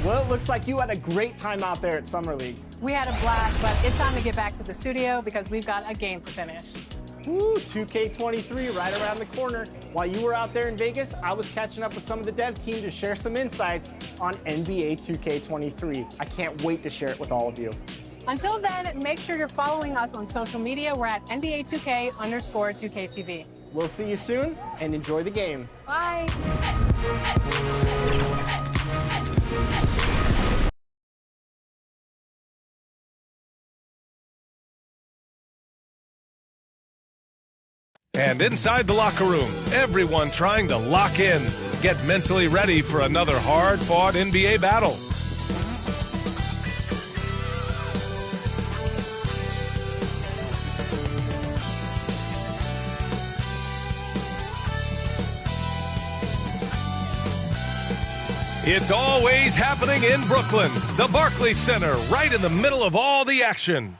Well, it looks like you had a great time out there at Summer League. We had a blast, but it's time to get back to the studio because we've got a game to finish. Woo, 2K23 right around the corner. While you were out there in Vegas, I was catching up with some of the dev team to share some insights on NBA 2K23. I can't wait to share it with all of you. Until then, make sure you're following us on social media. We're at NBA2K_2KTV. We'll see you soon, and enjoy the game. Bye. And inside the locker room, everyone trying to lock in, get mentally ready for another hard-fought NBA battle. It's always happening in Brooklyn, the Barclays Center, right in the middle of all the action.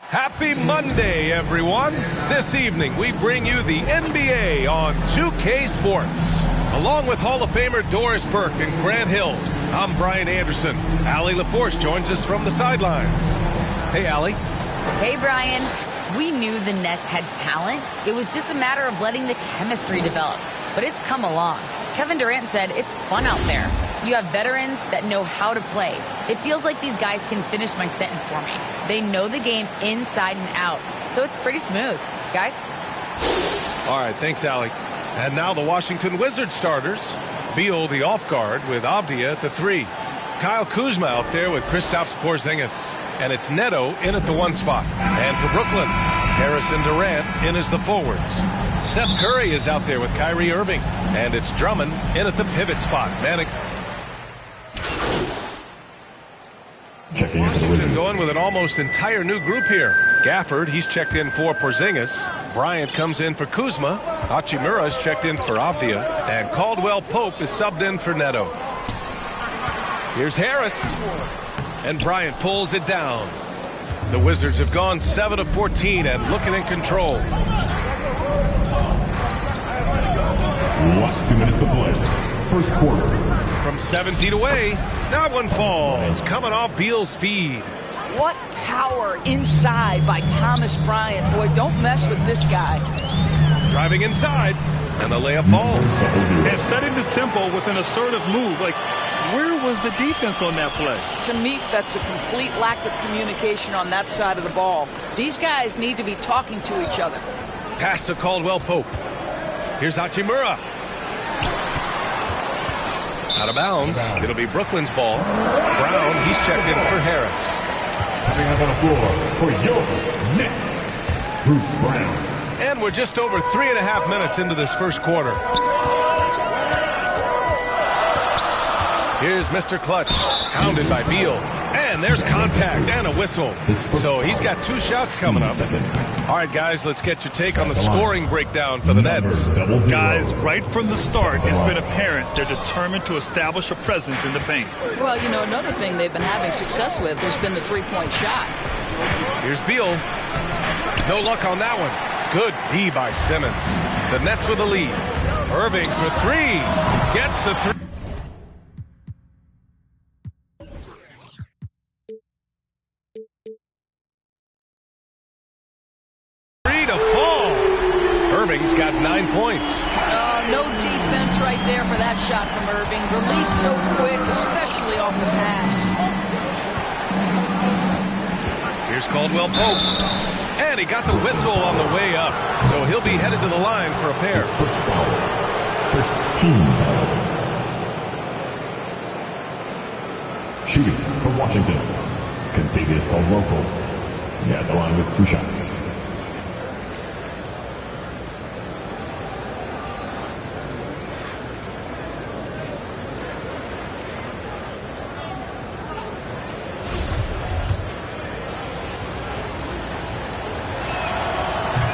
Happy Monday, everyone. This evening, we bring you the NBA on 2K Sports. Along with Hall of Famer Doris Burke and Grant Hill, I'm Brian Anderson. Allie LaForce joins us from the sidelines. Hey, Allie. Hey, Brian. We knew the Nets had talent. It was just a matter of letting the chemistry develop. But it's come along. Kevin Durant said it's fun out there. You have veterans that know how to play. It feels like these guys can finish my sentence for me. They know the game inside and out, so it's pretty smooth. Guys? All right, thanks, Allie. And now the Washington Wizards starters. Beal, the off guard, with Avdija at the 3. Kyle Kuzma out there with Kristaps Porzingis. And it's Neto in at the 1 spot. And for Brooklyn, Harrison Durant in as the forwards. Seth Curry is out there with Kyrie Irving. And it's Drummond in at the pivot spot. Washington going with an almost entire new group here. Gafford, he's checked in for Porzingis. Bryant comes in for Kuzma. Hachimura's checked in for Avdija. And Caldwell Pope is subbed in for Neto. Here's Harris. And Bryant pulls it down. The Wizards have gone 7 of 14 and looking in control. Last 2 minutes to play. First quarter. From 7 feet away, that one falls, coming off Beal's feed. What power inside by Thomas Bryant. Boy, don't mess with this guy. Driving inside, and the layup falls. And setting the tempo with an assertive move. Like, where was the defense on that play? To me, that's a complete lack of communication on that side of the ball. These guys need to be talking to each other. Pass to Caldwell Pope. Here's Hachimura. Out of bounds. It'll be Brooklyn's ball. Brown, he's checked in for Harris. Coming up on the floor for your Nets, Bruce Brown. And we're just over 3.5 minutes into this first quarter. Here's Mr. Clutch, hounded by Beal. And there's contact and a whistle. So he's got 2 shots coming up. All right, guys, let's get your take on the scoring breakdown for the Nets. Guys, right from the start, it's been apparent they're determined to establish a presence in the paint. Well, you know, another thing they've been having success with has been the three-point shot. Here's Beal. No luck on that one. Good D by Simmons. The Nets with the lead. Irving for three. Gets the three. To fall. Irving's got 9 points. No defense right there for that shot from Irving. Released so quick, especially off the pass. Here's Caldwell Pope. And he got the whistle on the way up. So he'll be headed to the line for a pair. First team foul. Shooting from Washington, Kentavious Caldwell-Pope. At the line with 2 shots.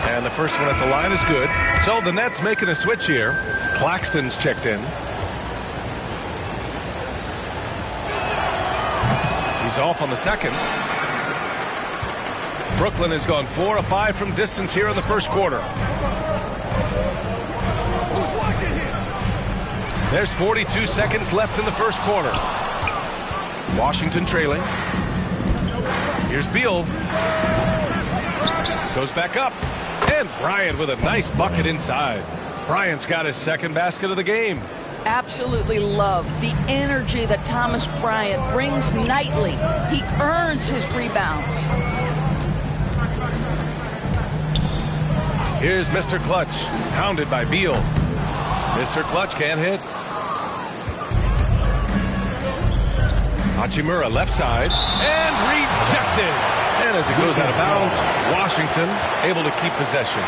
And the first one at the line is good. So the Nets making a switch here. Claxton's checked in. He's off on the second. Brooklyn has gone 4 of 5 from distance here in the first quarter. There's 42 seconds left in the first quarter. Washington trailing. Here's Beal. Goes back up. And Bryant with a nice bucket inside. Bryant's got his second basket of the game. Absolutely love the energy that Thomas Bryant brings nightly. He earns his rebounds. Here's Mr. Clutch, hounded by Beal. Mr. Clutch can't hit. Hachimura left side, and rejected. And as it goes out of bounds, Washington able to keep possession.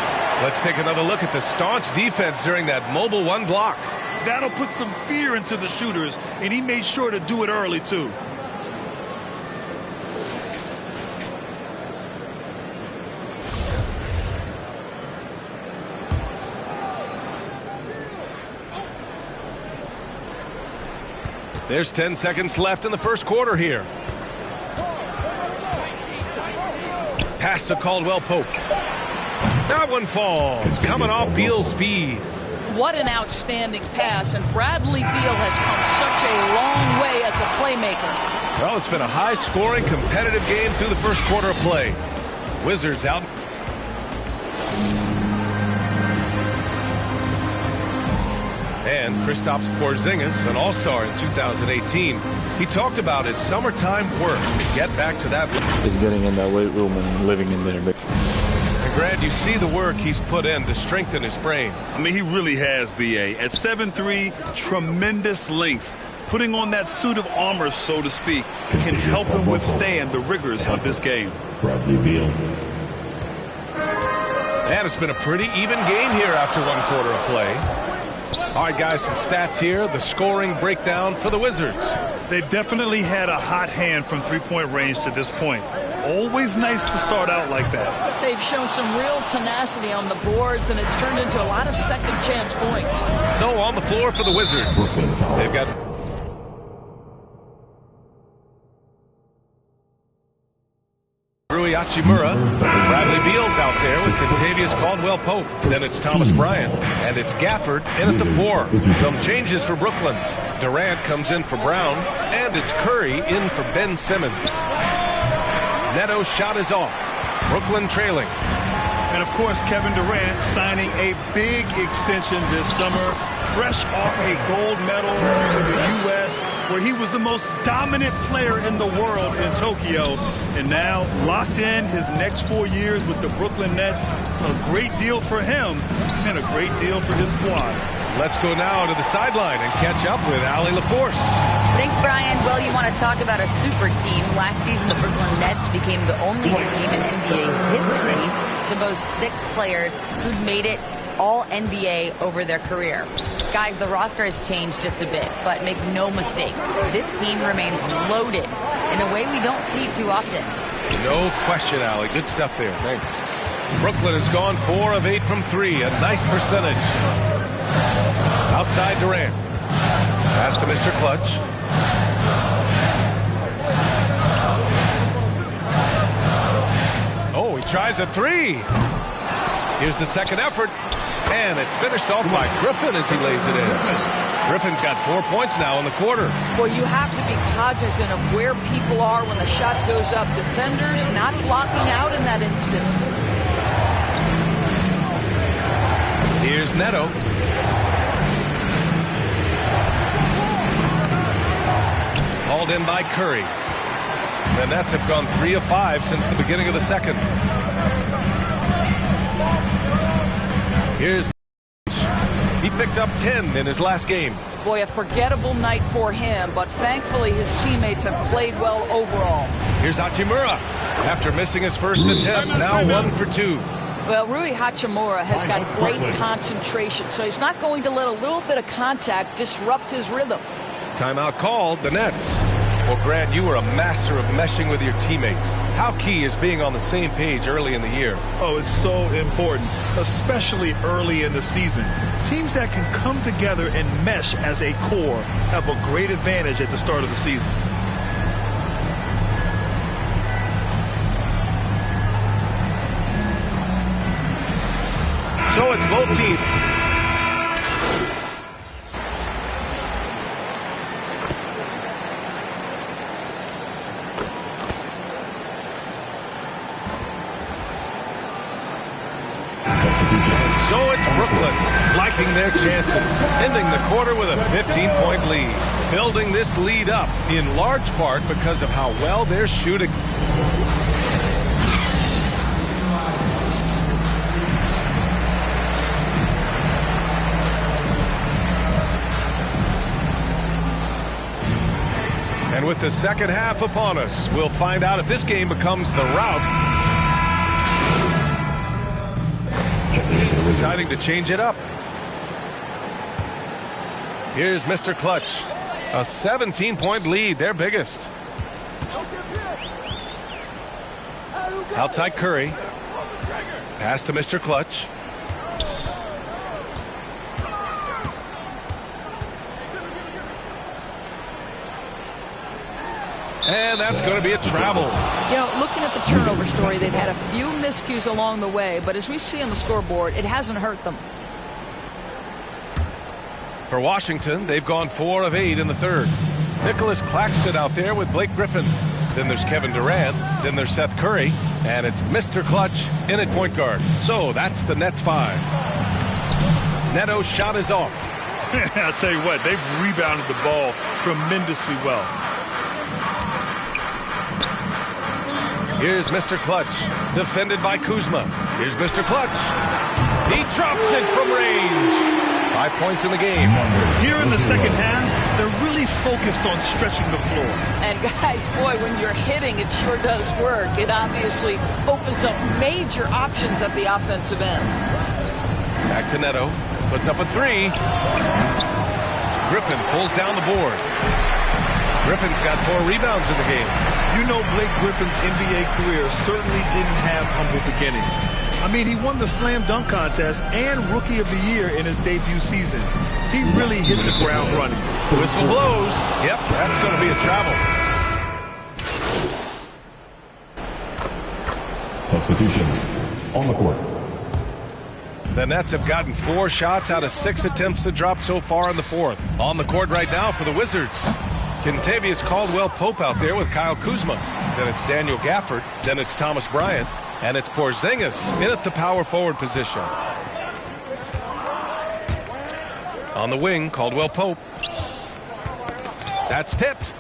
Let's take another look at the staunch defense during that mobile one block. That'll put some fear into the shooters, and he made sure to do it early, too. There's 10 seconds left in the first quarter here. Pass to Caldwell Pope. That one falls, coming off Beal's feed. What an outstanding pass, and Bradley Beal has come such a long way as a playmaker. Well, it's been a high-scoring, competitive game through the first quarter of play. Wizards out. And Kristaps Porzingis, an all-star in 2018, he talked about his summertime work to get back to that. Is getting in that weight room and living in there. And Grant, you see the work he's put in to strengthen his frame. I mean, he really has, B.A. At 7'3", tremendous length. Putting on that suit of armor, so to speak, can help him withstand the rigors of this game. Bradley Beal. And it's been a pretty even game here after one quarter of play. All right, guys, some stats here. The scoring breakdown for the Wizards. They definitely had a hot hand from three-point range to this point. Always nice to start out like that. They've shown some real tenacity on the boards, and it's turned into a lot of second-chance points. So on the floor for the Wizards, they've got Rui Hachimura. Bradley Beal's out there with Kentavious Caldwell-Pope. Then it's Thomas Bryant, and it's Gafford in at the 4. Some changes for Brooklyn. Durant comes in for Brown, and it's Curry in for Ben Simmons. Neto's shot is off. Brooklyn trailing. And, of course, Kevin Durant signing a big extension this summer, fresh off a gold medal for the U.S., where he was the most dominant player in the world in Tokyo. And now locked in his next 4 years with the Brooklyn Nets. A great deal for him and a great deal for his squad. Let's go now to the sideline and catch up with Allie LaForce. Thanks, Brian. Well, you want to talk about a super team. Last season, the Brooklyn Nets became the only team in NBA history to boast 6 players who'd made it all NBA over their career. Guys, the roster has changed just a bit, but make no mistake, this team remains loaded in a way we don't see too often. No question, Allie. Good stuff there. Thanks. Brooklyn has gone 4 of 8 from 3. A nice percentage. Outside Durant. Pass to Mr. Clutch. Oh, he tries a 3. Here's the second effort. And it's finished off by Griffin as he lays it in. Griffin's got 4 points now in the quarter. Well, you have to be cognizant of where people are when the shot goes up. Defenders not blocking out in that instance. Here's Neto. Hauled in by Curry. The Nets have gone 3 of 5 since the beginning of the second. Here's he picked up 10 in his last game. Boy, a forgettable night for him, but thankfully his teammates have played well overall. Here's Hachimura. After missing his first attempt, now 1 for 2. Well, Rui Hachimura has got great concentration, so he's not going to let a little bit of contact disrupt his rhythm. Timeout called, the Nets. Well, Grant, you were a master of meshing with your teammates. How key is being on the same page early in the year? Oh, it's so important, especially early in the season. Teams that can come together and mesh as a core have a great advantage at the start of the season. So it's both teams. So it's Brooklyn liking their chances, ending the quarter with a 15-point lead. Building this lead up in large part because of how well they're shooting. And with the second half upon us, we'll find out if this game becomes the rout. Deciding to change it up. Here's Mr. Clutch. A 17-point lead, their biggest. Outside Curry. Pass to Mr. Clutch. And that's going to be a travel. You know, looking at the turnover story, they've had a few miscues along the way, but as we see on the scoreboard, it hasn't hurt them. For Washington, they've gone 4 of 8 in the third. Nicholas Claxton out there with Blake Griffin. Then there's Kevin Durant. Then there's Seth Curry. And it's Mr. Clutch in at point guard. So that's the Nets 5. Neto's shot is off. I'll tell you what, they've rebounded the ball tremendously well. Here's Mr. Clutch, defended by Kuzma. Here's Mr. Clutch. He drops it from range. 5 points in the game. Here in the second half, they're really focused on stretching the floor. And guys, boy, when you're hitting, it sure does work. It obviously opens up major options at the offensive end. Back to Neto. Puts up a 3. Griffin pulls down the board. Griffin's got 4 rebounds in the game. You know, Blake Griffin's NBA career certainly didn't have humble beginnings. I mean, he won the slam dunk contest and Rookie of the Year in his debut season. He really hit the ground running. Whistle blows. Yep, that's going to be a travel. Substitutions on the court. The Nets have gotten 4 shots out of 6 attempts to drop so far in the fourth. On the court right now for the Wizards. Kentavious Caldwell-Pope out there with Kyle Kuzma. Then it's Daniel Gafford. Then it's Thomas Bryant. And it's Porzingis in at the power forward position. On the wing, Caldwell-Pope. That's tipped.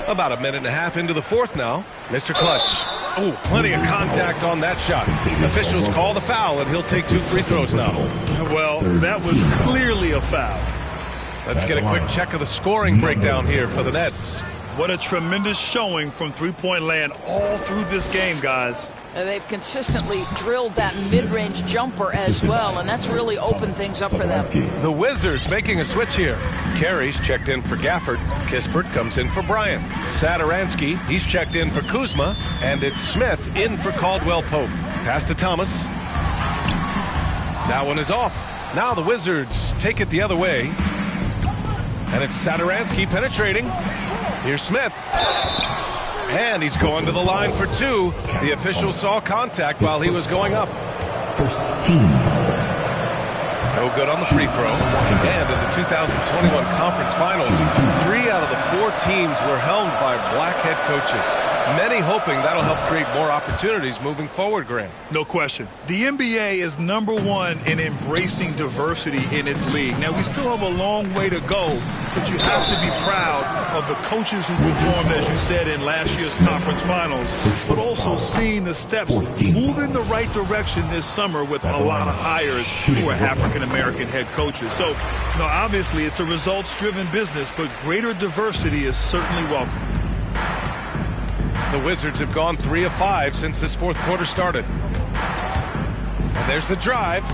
About a minute and a half into the fourth now. Mr. Clutch. Oh, plenty of contact on that shot. Officials call the foul, and he'll take 2 free throws now. Well, that was clearly a foul. Let's get a quick check of the scoring breakdown here for the Nets. What a tremendous showing from three-point land all through this game, guys. They've consistently drilled that mid-range jumper as well, and that's really opened things up for them. The Wizards making a switch here. Carey's checked in for Gafford. Kispert comes in for Bryant. Satoransky, he's checked in for Kuzma. And it's Smith in for Caldwell Pope. Pass to Thomas. That one is off. Now the Wizards take it the other way. And it's Satoransky penetrating. Here's Smith. And he's going to the line for two. The official saw contact while he was going up. First team. No good on the free throw. And in the 2021 conference finals, 3 out of the 4 teams were helmed by black head coaches. Many hoping that'll help create more opportunities moving forward, Graham. No question. The NBA is #1 in embracing diversity in its league. Now, we still have a long way to go, but you have to be proud of the coaches who performed, as you said, in last year's conference finals, but also seeing the steps move in the right direction this summer with a lot of hires who are African-American head coaches. So, obviously, it's a results-driven business, but greater diversity is certainly welcome. The Wizards have gone 3 of 5 since this fourth quarter started. And there's the drive.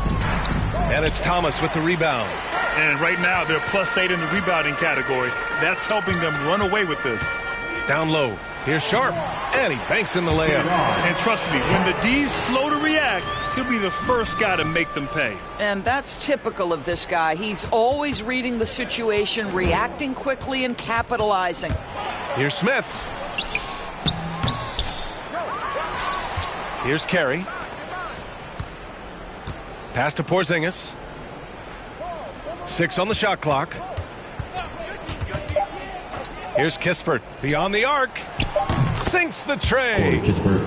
And it's Thomas with the rebound. And right now, they're +8 in the rebounding category. That's helping them run away with this. Down low. Here's Sharp. And he banks in the layup. And trust me, when the D's slow to react, he'll be the first guy to make them pay. And that's typical of this guy. He's always reading the situation, reacting quickly, and capitalizing. Here's Smith. Here's Carey. Pass to Porzingis. 6 on the shot clock. Here's Kispert. Beyond the arc. Sinks the tray.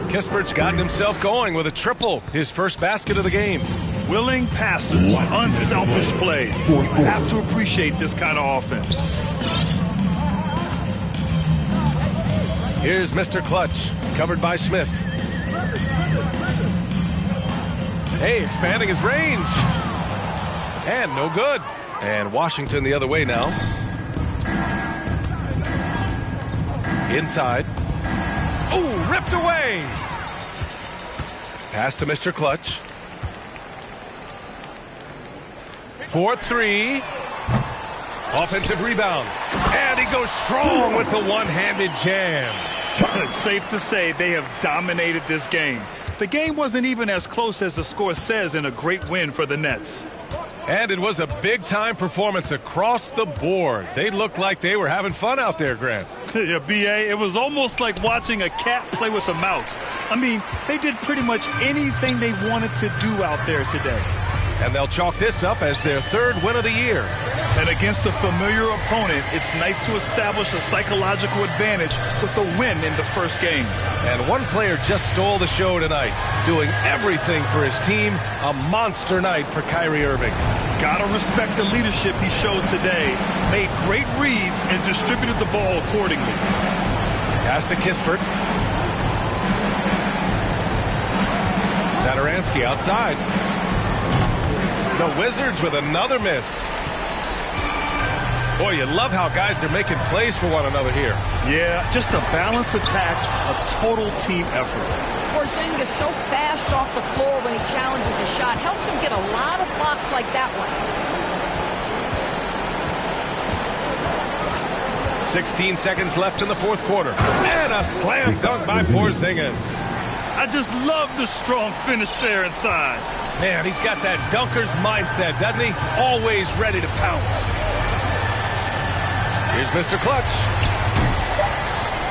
Kispert's gotten himself going with a triple. His first basket of the game. Willing passers, unselfish play. You have to appreciate this kind of offense. Here's Mr. Clutch. Covered by Smith. Hey, expanding his range. And no good. And Washington the other way now. Inside. Oh, ripped away. Pass to Mr. Clutch. 4-3. Offensive rebound. And he goes strong with the one-handed jam. It's safe to say they have dominated this game. The game wasn't even as close as the score says in a great win for the Nets. And it was a big-time performance across the board. They looked like they were having fun out there, Grant. Yeah, B.A., it was almost like watching a cat play with a mouse. I mean, they did pretty much anything they wanted to do out there today. And they'll chalk this up as their 3rd win of the year. And against a familiar opponent, it's nice to establish a psychological advantage with the win in the first game. And one player just stole the show tonight, doing everything for his team. A monster night for Kyrie Irving. Gotta respect the leadership he showed today. Made great reads and distributed the ball accordingly. Pass to Kispert. Satoransky outside. The Wizards with another miss. Boy, you love how guys are making plays for one another here. Yeah, just a balanced attack, a total team effort. Porzingis so fast off the floor when he challenges a shot. Helps him get a lot of blocks like that one. 16 seconds left in the fourth quarter. And a slam dunk by Porzingis. I just love the strong finish there inside. Man, he's got that dunker's mindset, doesn't he? Always ready to pounce. Here's Mr. Clutch.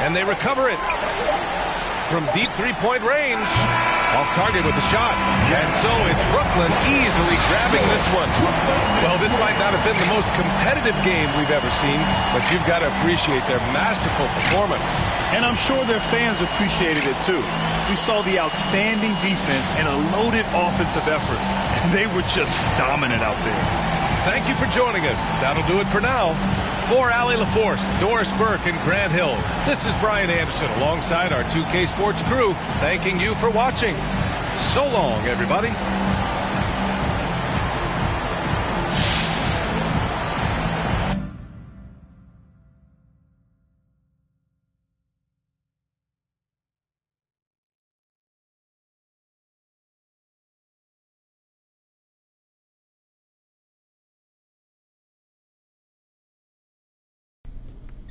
And they recover it from deep three-point range. Off target with the shot. And so it's Brooklyn easily grabbing this one. Well, this might not have been the most competitive game we've ever seen, but you've got to appreciate their masterful performance. And I'm sure their fans appreciated it too. We saw the outstanding defense and a loaded offensive effort. And they were just dominant out there. Thank you for joining us. That'll do it for now. For Allie LaForce, Doris Burke, and Grant Hill, this is Brian Anderson alongside our 2K Sports crew, thanking you for watching. So long, everybody.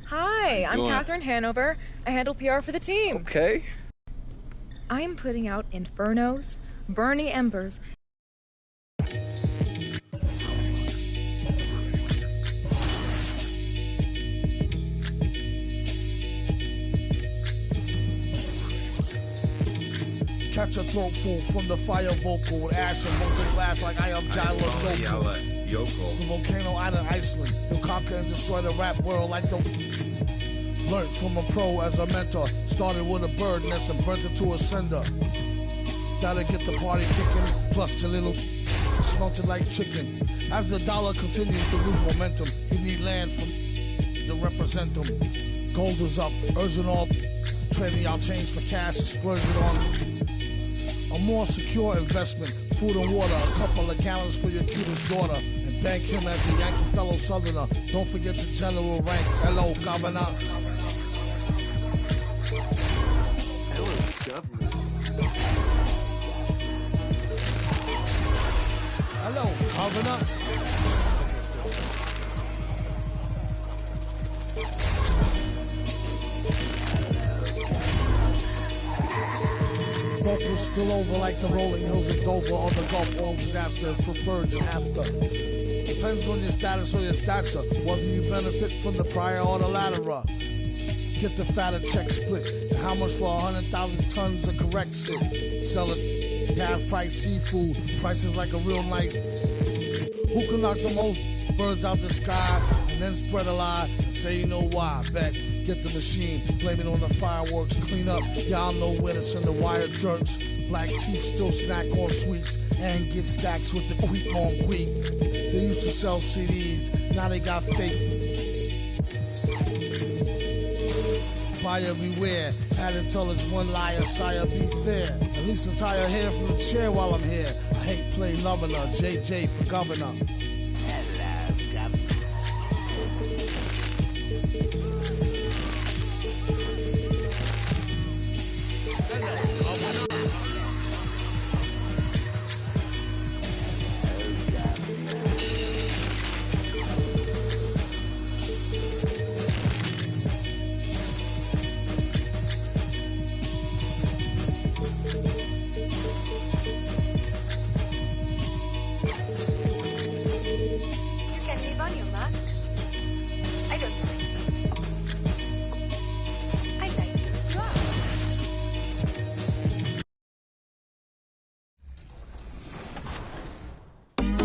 Hi, I'm Catherine Hanover. I handle PR for the team. Okay. I'm putting out Infernos, Burning Embers. Catch a throat full from the fire vocal with ash and molten glass like I am Jalo Joko. The volcano island Iceland. He'll conquer and destroy the rap world like the... Learned from a pro as a mentor. Started with a bird nest and burnt it to a cinder. That'll get the party kicking. Plus your little smelted like chicken. As the dollar continues to lose momentum, you need land from to represent them. Gold is up, urging all trading our change for cash and splurging on a more secure investment. Food and water, a couple of gallons for your cutest daughter. And thank him as a Yankee fellow Southerner. Don't forget the general rank. Hello, Governor. Hello, Governor. Vocals spill over like the rolling hills of Dover or the Gulf Oil disaster for Virgin after. Depends on your status or your stature, whether you benefit from the prior or the latter. Get the fatter check split. And how much for 100,000 tons of correct shit? Sell it half price seafood, prices like a real nice. Who can knock the most birds out the sky and then spread a lie and say you know why? Bet. Get the machine, blame it on the fireworks, clean up. Y'all know where to send the wire jerks. Black teeth still snack on sweets and get stacks with the quick on quick. They used to sell CDs, now they got fake. Buyer beware, had to tell us one liar, sire be fair. At least untie her hair from the chair while I'm here. I hate play loving her, JJ for governor.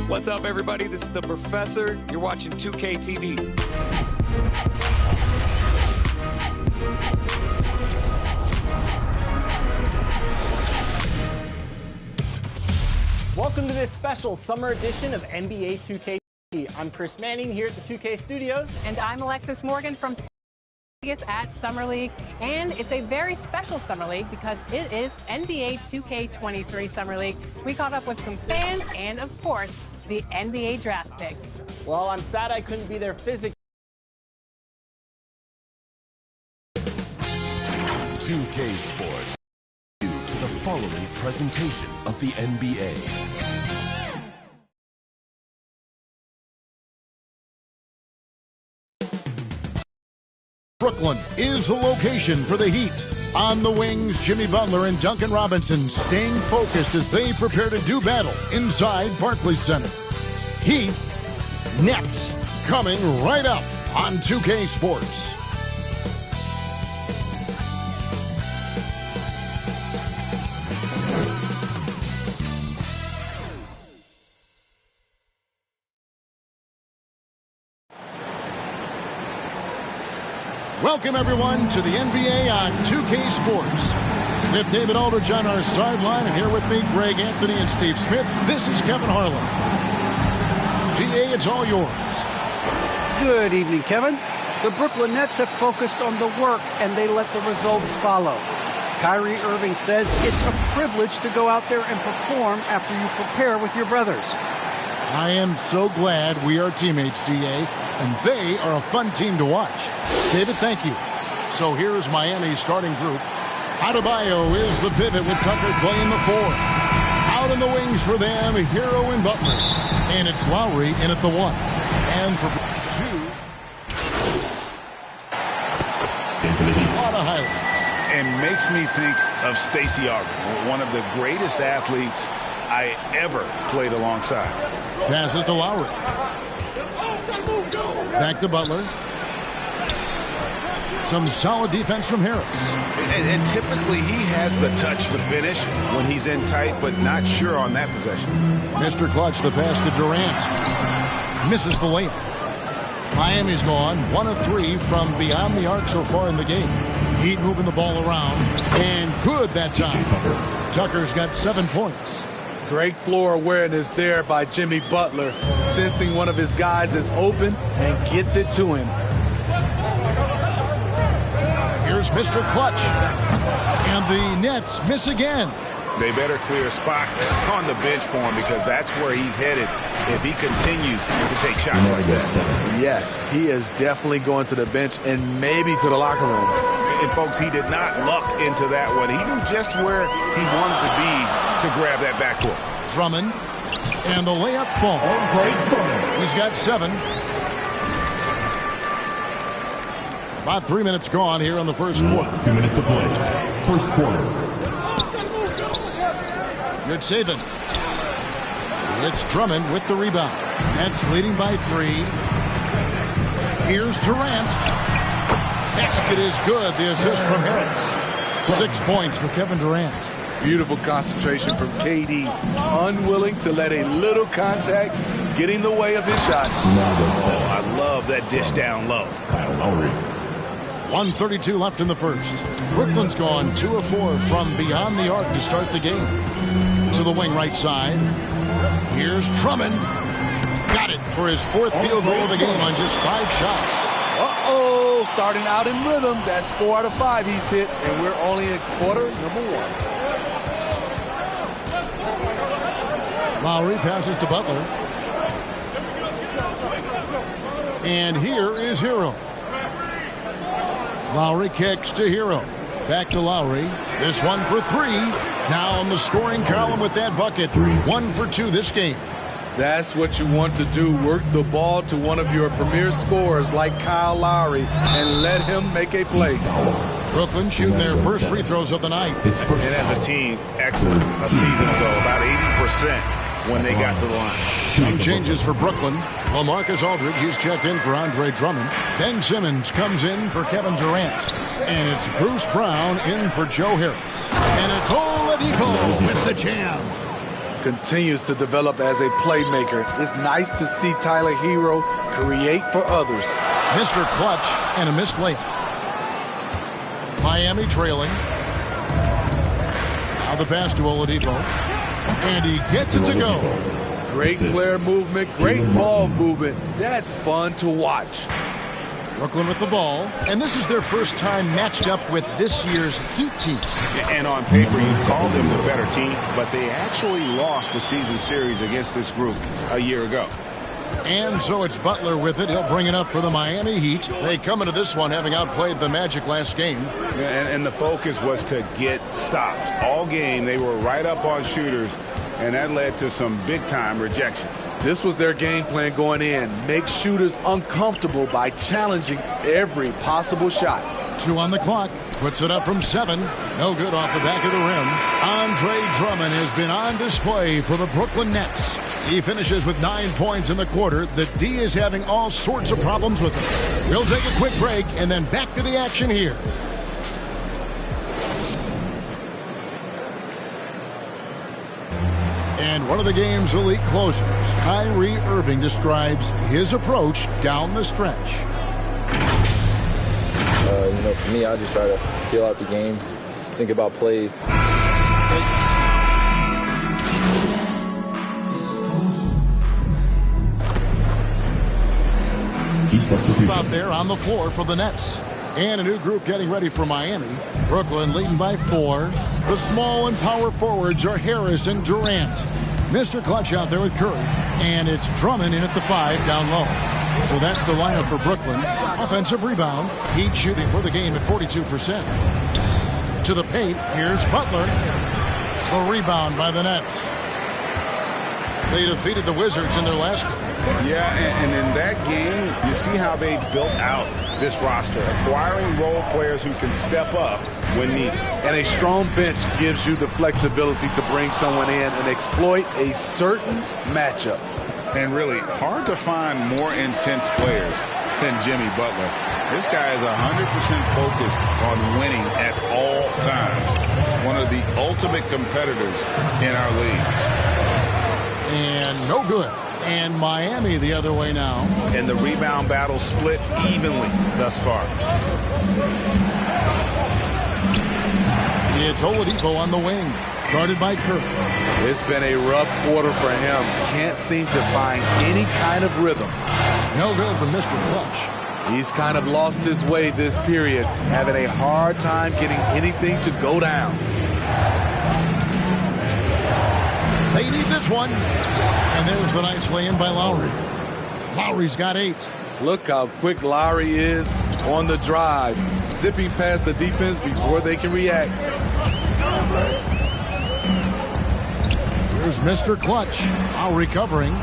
What's up, everybody? This is the Professor. You're watching 2K TV. Welcome to this special summer edition of NBA 2K TV. I'm Chris Manning here at the 2K Studios. And I'm Alexis Morgan from Vegas at Summer League. And it's a very special Summer League because it is NBA 2K23 Summer League. We caught up with some fans and, of course, the NBA draft picks. Well, I'm sad I couldn't be there physically. 2K Sports due to the following presentation of the NBA. Brooklyn is the location for the Heat. On the wings, Jimmy Butler and Duncan Robinson staying focused as they prepare to do battle inside Barclays Center. Heat, Nets, coming right up on 2K Sports. Welcome, everyone, to the NBA on 2K Sports. With David Aldridge on our sideline, and here with me, Greg Anthony and Steve Smith, this is Kevin Harlan. GA, it's all yours. Good evening, Kevin. The Brooklyn Nets have focused on the work, and they let the results follow. Kyrie Irving says it's a privilege to go out there and perform after you prepare with your brothers. I am so glad we are teammates, GA, and they are a fun team to watch. David, thank you. So here's Miami's starting group. Adebayo is the pivot with Tucker playing the 4. Out in the wings for them, Hero and Butler. And it's Lowry in at the 1. And for 2. and makes me think of Stacey Augmon, one of the greatest athletes I ever played alongside. Passes to Lowry. Back to Butler. Some solid defense from Harris. And typically he has the touch to finish when he's in tight, but not sure on that possession. Mr. Clutch, the pass to Durant. Misses the layup. Miami's gone 1 of 3 from beyond the arc so far in the game. Heat moving the ball around. And good that time. Tucker's got 7 points. Great floor awareness there by Jimmy Butler, sensing one of his guys is open and gets it to him. Here's Mr. Clutch. And the Nets miss again. They better clear a spot on the bench for him because that's where he's headed if he continues to take shots like that. Yes, he is definitely going to the bench and maybe to the locker room. And, folks, he did not luck into that one. He knew just where he wanted to be to grab that backboard. Drummond. And the layup falls. He's got 7. About 3 minutes gone here in the first quarter. 2 minutes to play. First quarter. Good saving. It's Drummond with the rebound. Nets leading by 3. Here's Durant. Basket is good. The assist from Harris. 6 points for Kevin Durant. Beautiful concentration from KD. Unwilling to let a little contact get in the way of his shot. Oh, I love that dish down low. Kyle Lowry. 1:32 left in the first. Brooklyn's gone 2 of 4 from beyond the arc to start the game. To the wing right side. Here's Drummond. Got it for his 4th field goal of the game on just 5 shots. Uh-oh, starting out in rhythm. That's 4 out of 5 he's hit, and we're only in quarter number 1. Lowry passes to Butler. And here is Hero. Lowry kicks to Hero. Back to Lowry. This one for 3. Now on the scoring column with that bucket. 1 for 2 this game. That's what you want to do. Work the ball to one of your premier scorers like Kyle Lowry and let him make a play. Brooklyn shooting their first free throws of the night. And as a team, excellent. A season ago, about 80% when they got to the line. Some changes for Brooklyn. LaMarcus Aldridge, he's checked in for Andre Drummond. Ben Simmons comes in for Kevin Durant. And it's Bruce Brown in for Joe Harris. And it's Oladipo with the jam. Continues to develop as a playmaker. It's nice to see Tyler Hero create for others. Mr. Clutch and a missed layup. Miami trailing. Now the pass to Oladipo. And he gets it to go. Great player movement, great ball movement. That's fun to watch. Brooklyn with the ball. And this is their first time matched up with this year's Heat team. And on paper, you call them the better team, but they actually lost the season series against this group a year ago. And so it's Butler with it. He'll bring it up for the Miami Heat. They come into this one having outplayed the Magic last game. And the focus was to get stops. All game, they were right up on shooters, and that led to some big-time rejections. This was their game plan going in. Make shooters uncomfortable by challenging every possible shot. 2 on the clock. Puts it up from 7. No good off the back of the rim. Andre Drummond has been on display for the Brooklyn Nets. He finishes with 9 points in the quarter. The D is having all sorts of problems with him. We'll take a quick break and then back to the action here. And one of the game's elite closers, Kyrie Irving, describes his approach down the stretch. For me, I just try to feel out the game, think about plays. Out there on the floor for the Nets. And a new group getting ready for Miami. Brooklyn leading by 4. The small and power forwards are Harris and Durant. Mr. Clutch out there with Curry. And it's Drummond in at the 5 down low. So that's the lineup for Brooklyn. Offensive rebound. Heat shooting for the game at 42%. To the paint. Here's Butler. A rebound by the Nets. They defeated the Wizards in their last game. Yeah, and in that game, you see how they built out this roster, acquiring role players who can step up when needed. And a strong bench gives you the flexibility to bring someone in and exploit a certain matchup. And really, hard to find more intense players than Jimmy Butler. This guy is 100% focused on winning at all times. One of the ultimate competitors in our league. And no good. And Miami the other way now. And the rebound battle split evenly thus far. It's Oladipo on the wing, guarded by Kerr. It's been a rough quarter for him. Can't seem to find any kind of rhythm. No good from Mr. Clutch. He's kind of lost his way this period, having a hard time getting anything to go down. They need this one. And there's the nice lay-in by Lowry. Lowry's got 8. Look how quick Lowry is on the drive, zipping past the defense before they can react. Here's Mr. Clutch. Lowry covering.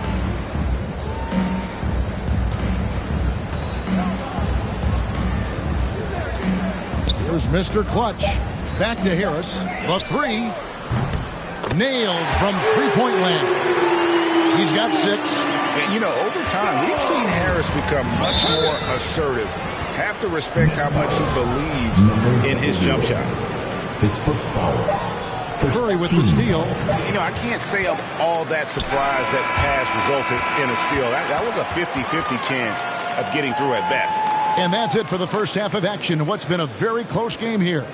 Here's Mr. Clutch. Back to Harris. The 3. Nailed from three-point land. He's got 6. And, you know, over time, we've seen Harris become much more assertive. Have to respect how much he believes in his jump shot. His first foul. Curry with the steal. You know, I can't say I'm all that surprised that pass resulted in a steal. That was a 50-50 chance of getting through at best. And that's it for the first half of action. What's been a very close game here.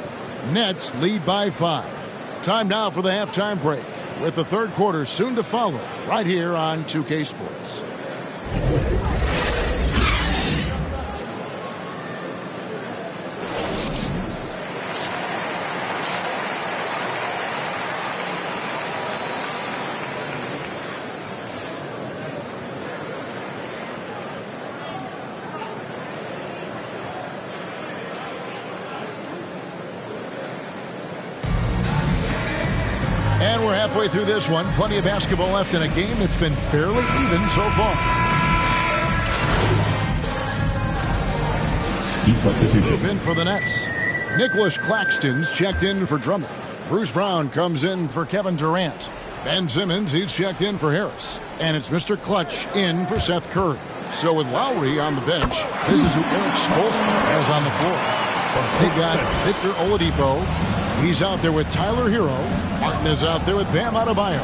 Nets lead by 5. Time now for the halftime break, with the third quarter soon to follow, right here on 2K Sports. And we're halfway through this one. Plenty of basketball left in a game that's been fairly even so far. Move in for the Nets. Nicholas Claxton's checked in for Drummond. Bruce Brown comes in for Kevin Durant. Ben Simmons, he's checked in for Harris. And it's Mr. Clutch in for Seth Curry. So with Lowry on the bench, this is who Eric Spoelstra has on the floor. They got Victor Oladipo. He's out there with Tyler Hero. Martin is out there with Bam Adebayo.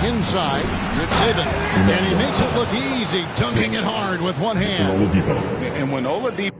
Inside, it's Saban. And he makes it look easy, dunking it hard with one hand. And when Oladipo...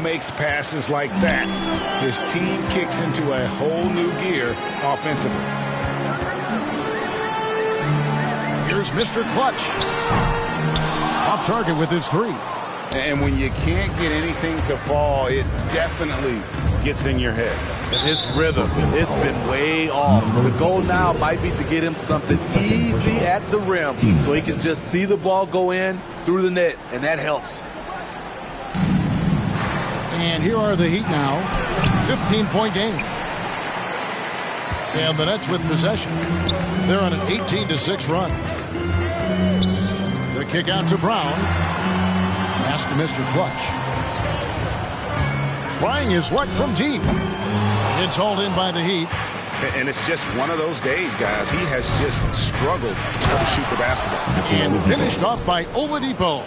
makes passes like that, his team kicks into a whole new gear offensively. Here's Mr. Clutch. Off target with his 3. And when you can't get anything to fall, it definitely gets in your head. And his rhythm, it's been way off. The goal now might be to get him something easy at the rim so he can just see the ball go in through the net, and that helps. And here are the Heat now. 15-point game. And the Nets with possession. They're on an 18-6 run. The kick out to Brown. Pass to Mr. Clutch. Trying his luck from deep. It's hauled in by the Heat. And it's just one of those days, guys. He has just struggled to shoot the basketball. And finished off by Oladipo.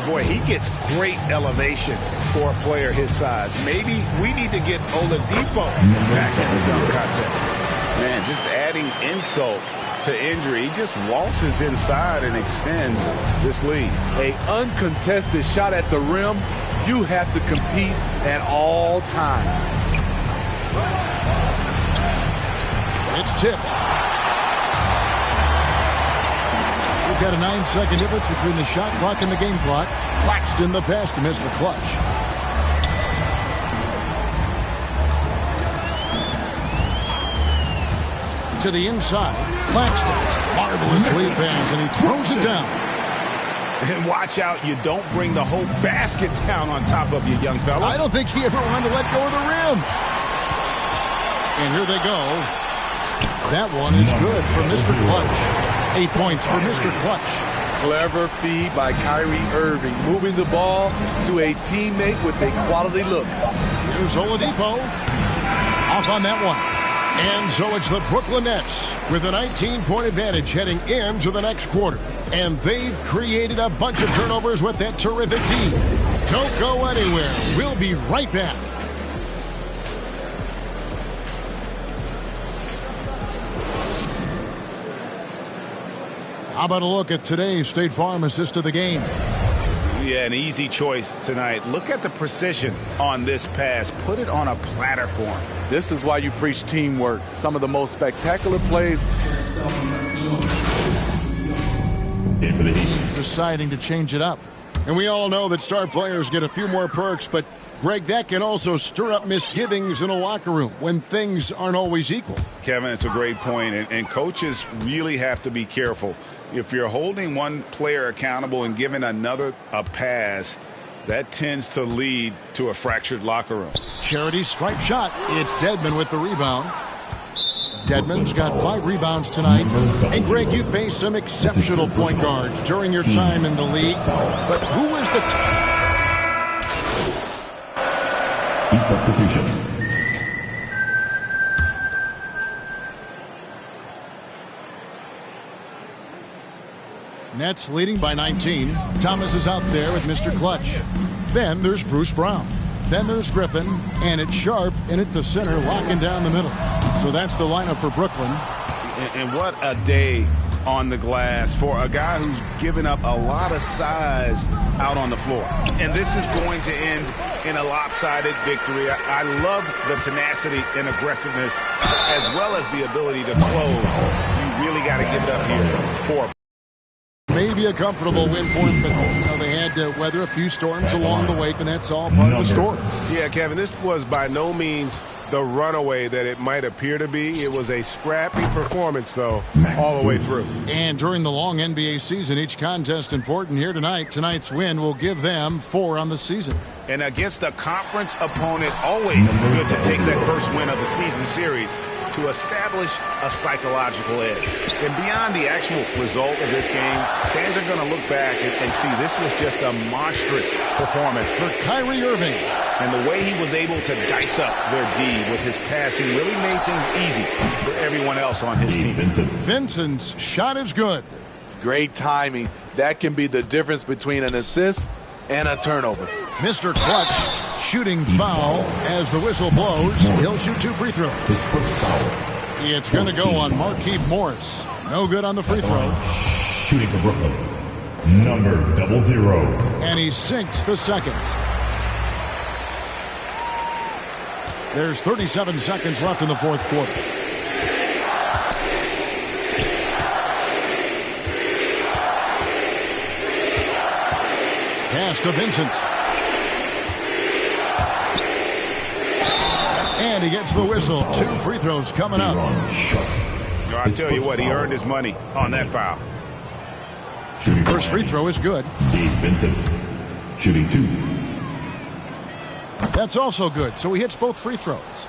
Boy, he gets great elevation for a player his size. Maybe we need to get Oladipo back in the dunk contest. Man, just adding insult to injury. He just waltzes inside and extends this lead. An uncontested shot at the rim, you have to compete at all times. It's tipped. We've got a 9-second difference between the shot clock and the game clock. Claxton the pass to Mr. Clutch. To the inside. Claxton. Marvelous lead pass, and he throws it down. And watch out, you don't bring the whole basket down on top of you, young fella. I don't think he ever wanted to let go of the rim. And here they go. That one is good for Mr. Clutch. 8 points for Mr. Clutch. Clever feed by Kyrie Irving, moving the ball to a teammate with a quality look. Here's Oladipo. Off on that one. And so it's the Brooklyn Nets with a 19-point advantage heading into the next quarter. And they've created a bunch of turnovers with that terrific team. Don't go anywhere. We'll be right back. How about a look at today's State Farm assist of the game? Yeah, an easy choice tonight. Look at the precision on this pass. Put it on a platter form. This is why you preach teamwork. Some of the most spectacular plays. In for the Heat. Deciding to change it up. And we all know that star players get a few more perks, but Greg, that can also stir up misgivings in a locker room when things aren't always equal. Kevin, it's a great point, and coaches really have to be careful. If you're holding one player accountable and giving another a pass, that tends to lead to a fractured locker room. Charity stripe shot. It's Dedmon with the rebound. Dedmon's got 5 rebounds tonight. And Greg, you faced some exceptional point guards during your time in the league. But who is the Heat substitution. Nets leading by 19. Thomas is out there with Mr. Clutch. Then there's Bruce Brown. Then there's Griffin, and it's Sharp in at the center, locking down the middle. So that's the lineup for Brooklyn. And what a day on the glass for a guy who's given up a lot of size out on the floor. And this is going to end in a lopsided victory. I love the tenacity and aggressiveness as well as the ability to close. You really got to give it up here for maybe a comfortable win for him, but they had to weather a few storms along the way, and that's all part of the story. Yeah, Kevin, this was by no means the runaway that it might appear to be. It was a scrappy performance, though, all the way through. And during the long NBA season, each contest important here tonight. Tonight's win will give them 4 on the season. And against a conference opponent, always good to take that first win of the season series to establish a psychological edge. And beyond the actual result of this game, fans are going to look back and see this was just a monstrous performance for Kyrie Irving. And the way he was able to dice up their D with his passing really made things easy for everyone else on his team. Vincent's shot is good. Great timing. That can be the difference between an assist and a turnover. Mr. Clutch shooting foul as the whistle blows. He'll shoot 2 free throws. It's going to go on Markieff Morris. No good on the free throw. Shooting for Brooklyn, number 00. And he sinks the second. There's 37 seconds left in the fourth quarter. Pass to Vincent. And he gets the whistle. 2 free throws coming up. I tell you what, he earned his money on that foul. First free throw is good. Vincent shooting 2. That's also good. So he hits both free throws.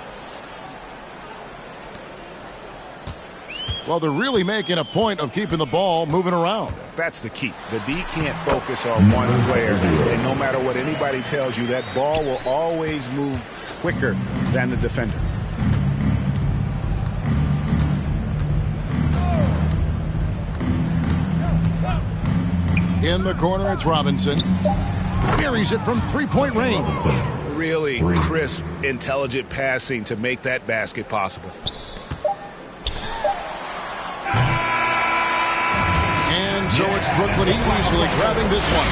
Well, they're really making a point of keeping the ball moving around. That's the key. The D can't focus on one player. And no matter what anybody tells you, that ball will always move quicker than the defender. In the corner, it's Robinson. Buries it from three-point range. Really crisp, intelligent passing to make that basket possible. And so it's Brooklyn easily grabbing this one.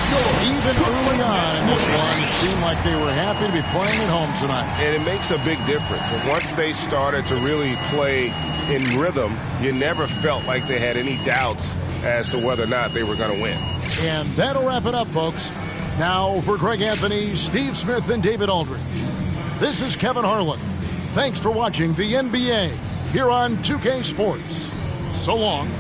Even early on in this one, it seemed like they were happy to be playing at home tonight. And it makes a big difference. And once they started to really play in rhythm, you never felt like they had any doubts as to whether or not they were going to win. And that'll wrap it up, folks. Now for Greg Anthony, Steve Smith, and David Aldridge. This is Kevin Harlan. Thanks for watching the NBA here on 2K Sports. So long.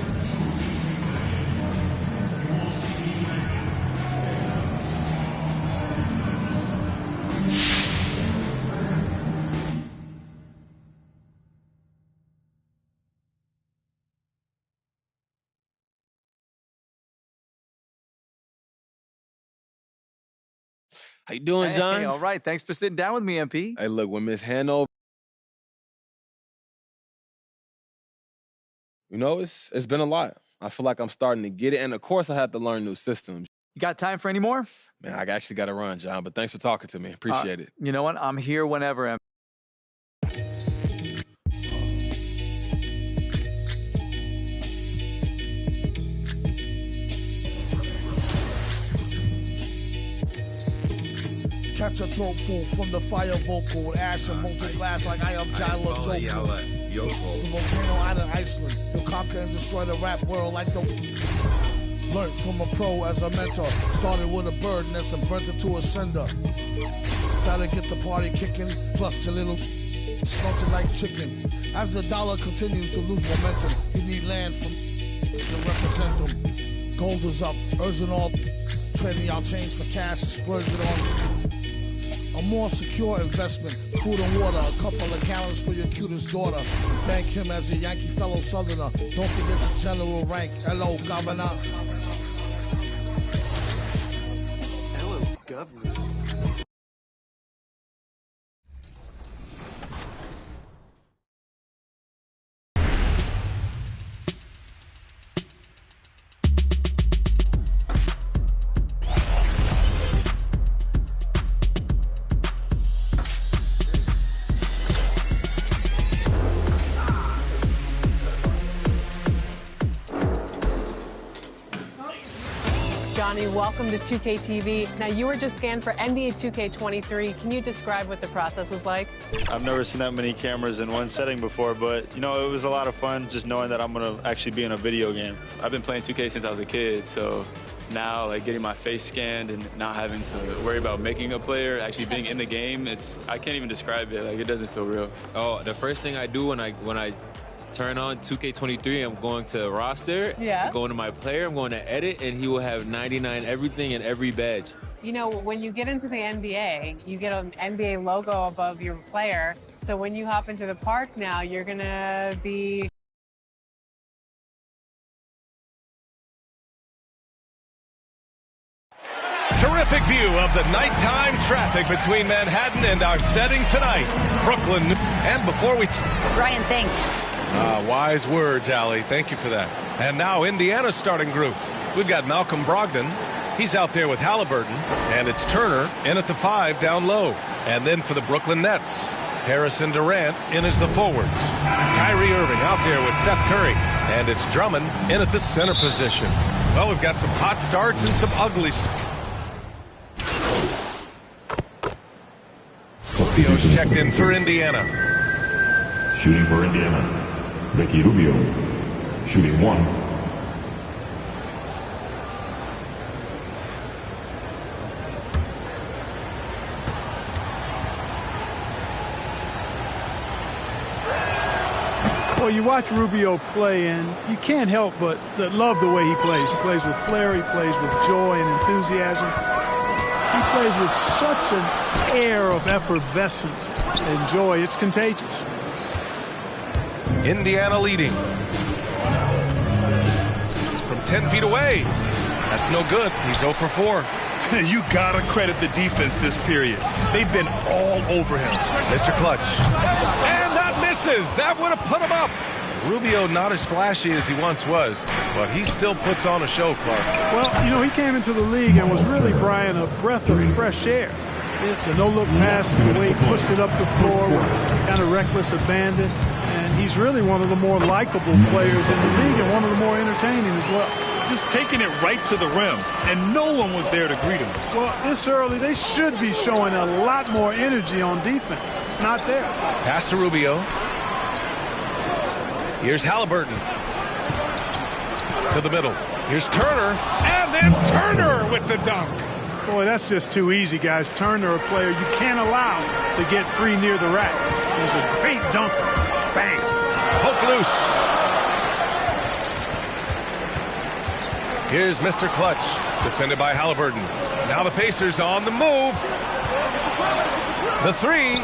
How you doing, John? Hey, all right. Thanks for sitting down with me, MP. Hey, look, when Miss Hanover, you know, it's been a lot. I feel like I'm starting to get it, and of course, I have to learn new systems. You got time for any more? Man, I actually got to run, John. But thanks for talking to me. Appreciate it. You know what? I'm here whenever, MP. Catch a throat full from the fire vocal with ash and molten glass like I am Jalo Joker. The volcano out of Iceland. He'll conquer and destroy the rap world like the... Learned from a pro as a mentor. Started with a bird nest and burnt it to a cinder. Gotta get the party kicking. Plus your little smelted like chicken. As the dollar continues to lose momentum, you need land from to represent them. Gold is up, urging all trading y'all change for cash and splurge it on a more secure investment. Food and water, a couple of gallons for your cutest daughter. Thank him as a Yankee fellow Southerner. Don't forget the general rank. Hello, Governor. Hello, Governor. Johnny, welcome to 2K TV. Now, you were just scanned for NBA 2K23. Can you describe what the process was like? I've never seen that many cameras in one setting before, but, you know, it was a lot of fun just knowing that I'm going to actually be in a video game. I've been playing 2K since I was a kid, so now, like, getting my face scanned and not having to worry about making a player, actually being in the game, I can't even describe it. Like, it doesn't feel real. Oh, the first thing I do when I turn on 2K23, I'm going to roster, I'm going to my player, I'm going to edit, and he will have 99 everything and every badge. You know, when you get into the NBA, you get an NBA logo above your player. So when you hop into the park now, you're going to be... Terrific view of the nighttime traffic between Manhattan and our setting tonight, Brooklyn. And before we... Brian, thanks. Wise words, Allie. Thank you for that. And now Indiana's starting group. We've got Malcolm Brogdon. He's out there with Halliburton. And it's Turner in at the 5 down low. And then for the Brooklyn Nets, Harrison Durant in as the forwards. Kyrie Irving out there with Seth Curry. And it's Drummond in at the center position. Well, we've got some hot starts and some ugly starts. Rubio's checked in for Indiana. Shooting for Indiana, Ricky Rubio. Shooting 1. Well, you watch Rubio play, and you can't help but love the way he plays. He plays with flair, he plays with joy and enthusiasm. He plays with such an air of effervescence and joy. It's contagious. Indiana leading. From 10 feet away. That's no good. He's 0 for 4. You got to credit the defense this period. They've been all over him. Mr. Clutch. And that misses. That would have put him up. Rubio not as flashy as he once was, but he still puts on a show, Clark. Well, you know, he came into the league and was really, Brian, a breath of fresh air. The no-look pass and the way he pushed it up the floor with kind of reckless abandon. And he's really one of the more likable players in the league and one of the more entertaining as well. Just taking it right to the rim, and no one was there to greet him. Well, this early, they should be showing a lot more energy on defense. It's not there. Pass to Rubio. Here's Halliburton. To the middle. Here's Turner. And then Turner with the dunk. Boy, that's just too easy, guys. Turner, a player you can't allow to get free near the rack. He's a great dunker. Bang. Poke loose. Here's Mr. Clutch, defended by Halliburton. Now the Pacers on the move. The three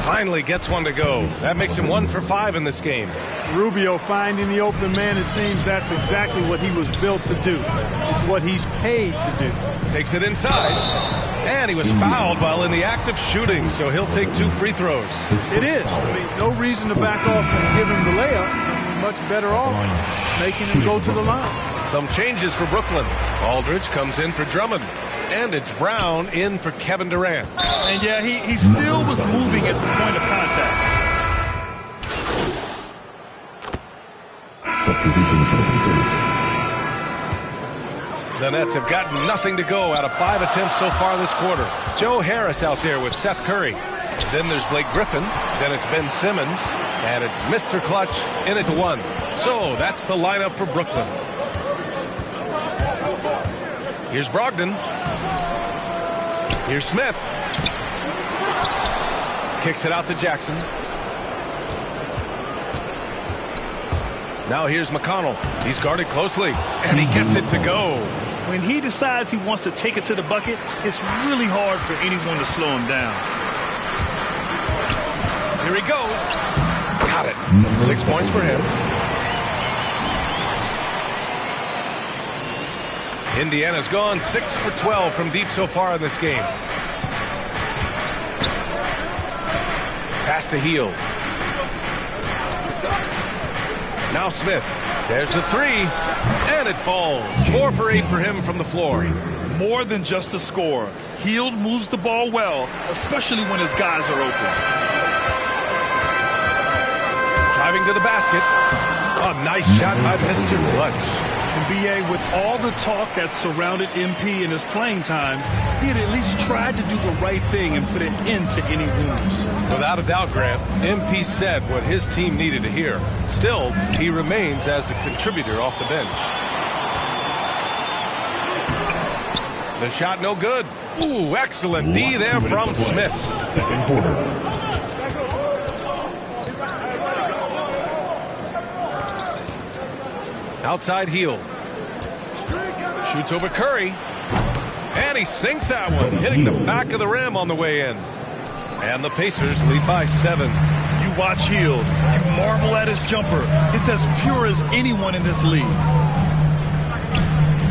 finally gets one to go. That makes him 1 for 5 in this game. Rubio finding the open man. It seems that's exactly what he was built to do. It's what he's paid to do. Takes it inside. And he was fouled while in the act of shooting, so he'll take 2 free throws. It is. I mean, no reason to back off and give him the layup. Much better off making him go to the line. Some changes for Brooklyn. Aldridge comes in for Drummond. And it's Brown in for Kevin Durant. And yeah, he still was moving at the point of contact. The Nets have gotten nothing to go out of 5 attempts so far this quarter. Joe Harris out there with Seth Curry. Then there's Blake Griffin. Then it's Ben Simmons. And it's Mr. Clutch in at 1. So that's the lineup for Brooklyn. Here's Brogdon. Here's Smith. Kicks it out to Jackson. Now here's McConnell. He's guarded closely, and he gets it to go. When he decides he wants to take it to the bucket, it's really hard for anyone to slow him down. Here he goes. Got it. 6 points for him. Indiana's gone 6 for 12 from deep so far in this game. Pass to Hield. Now Smith. There's a 3, and it falls. 4 for 8 for him from the floor. More than just a score. Hield moves the ball well, especially when his guys are open. Driving to the basket. A nice shot by Mr. Clutch. And B.A., with all the talk that surrounded MP in his playing time, he had at least tried to do the right thing and put an end to any rumors. Without a doubt, Grant, MP said what his team needed to hear. Still, he remains as a contributor off the bench. The shot no good. Ooh, excellent D there from Smith. Second quarter. Outside Hield. Shoots over Curry. And he sinks that one, hitting the back of the rim on the way in. And the Pacers lead by 7. You watch Hield. You marvel at his jumper. It's as pure as anyone in this league.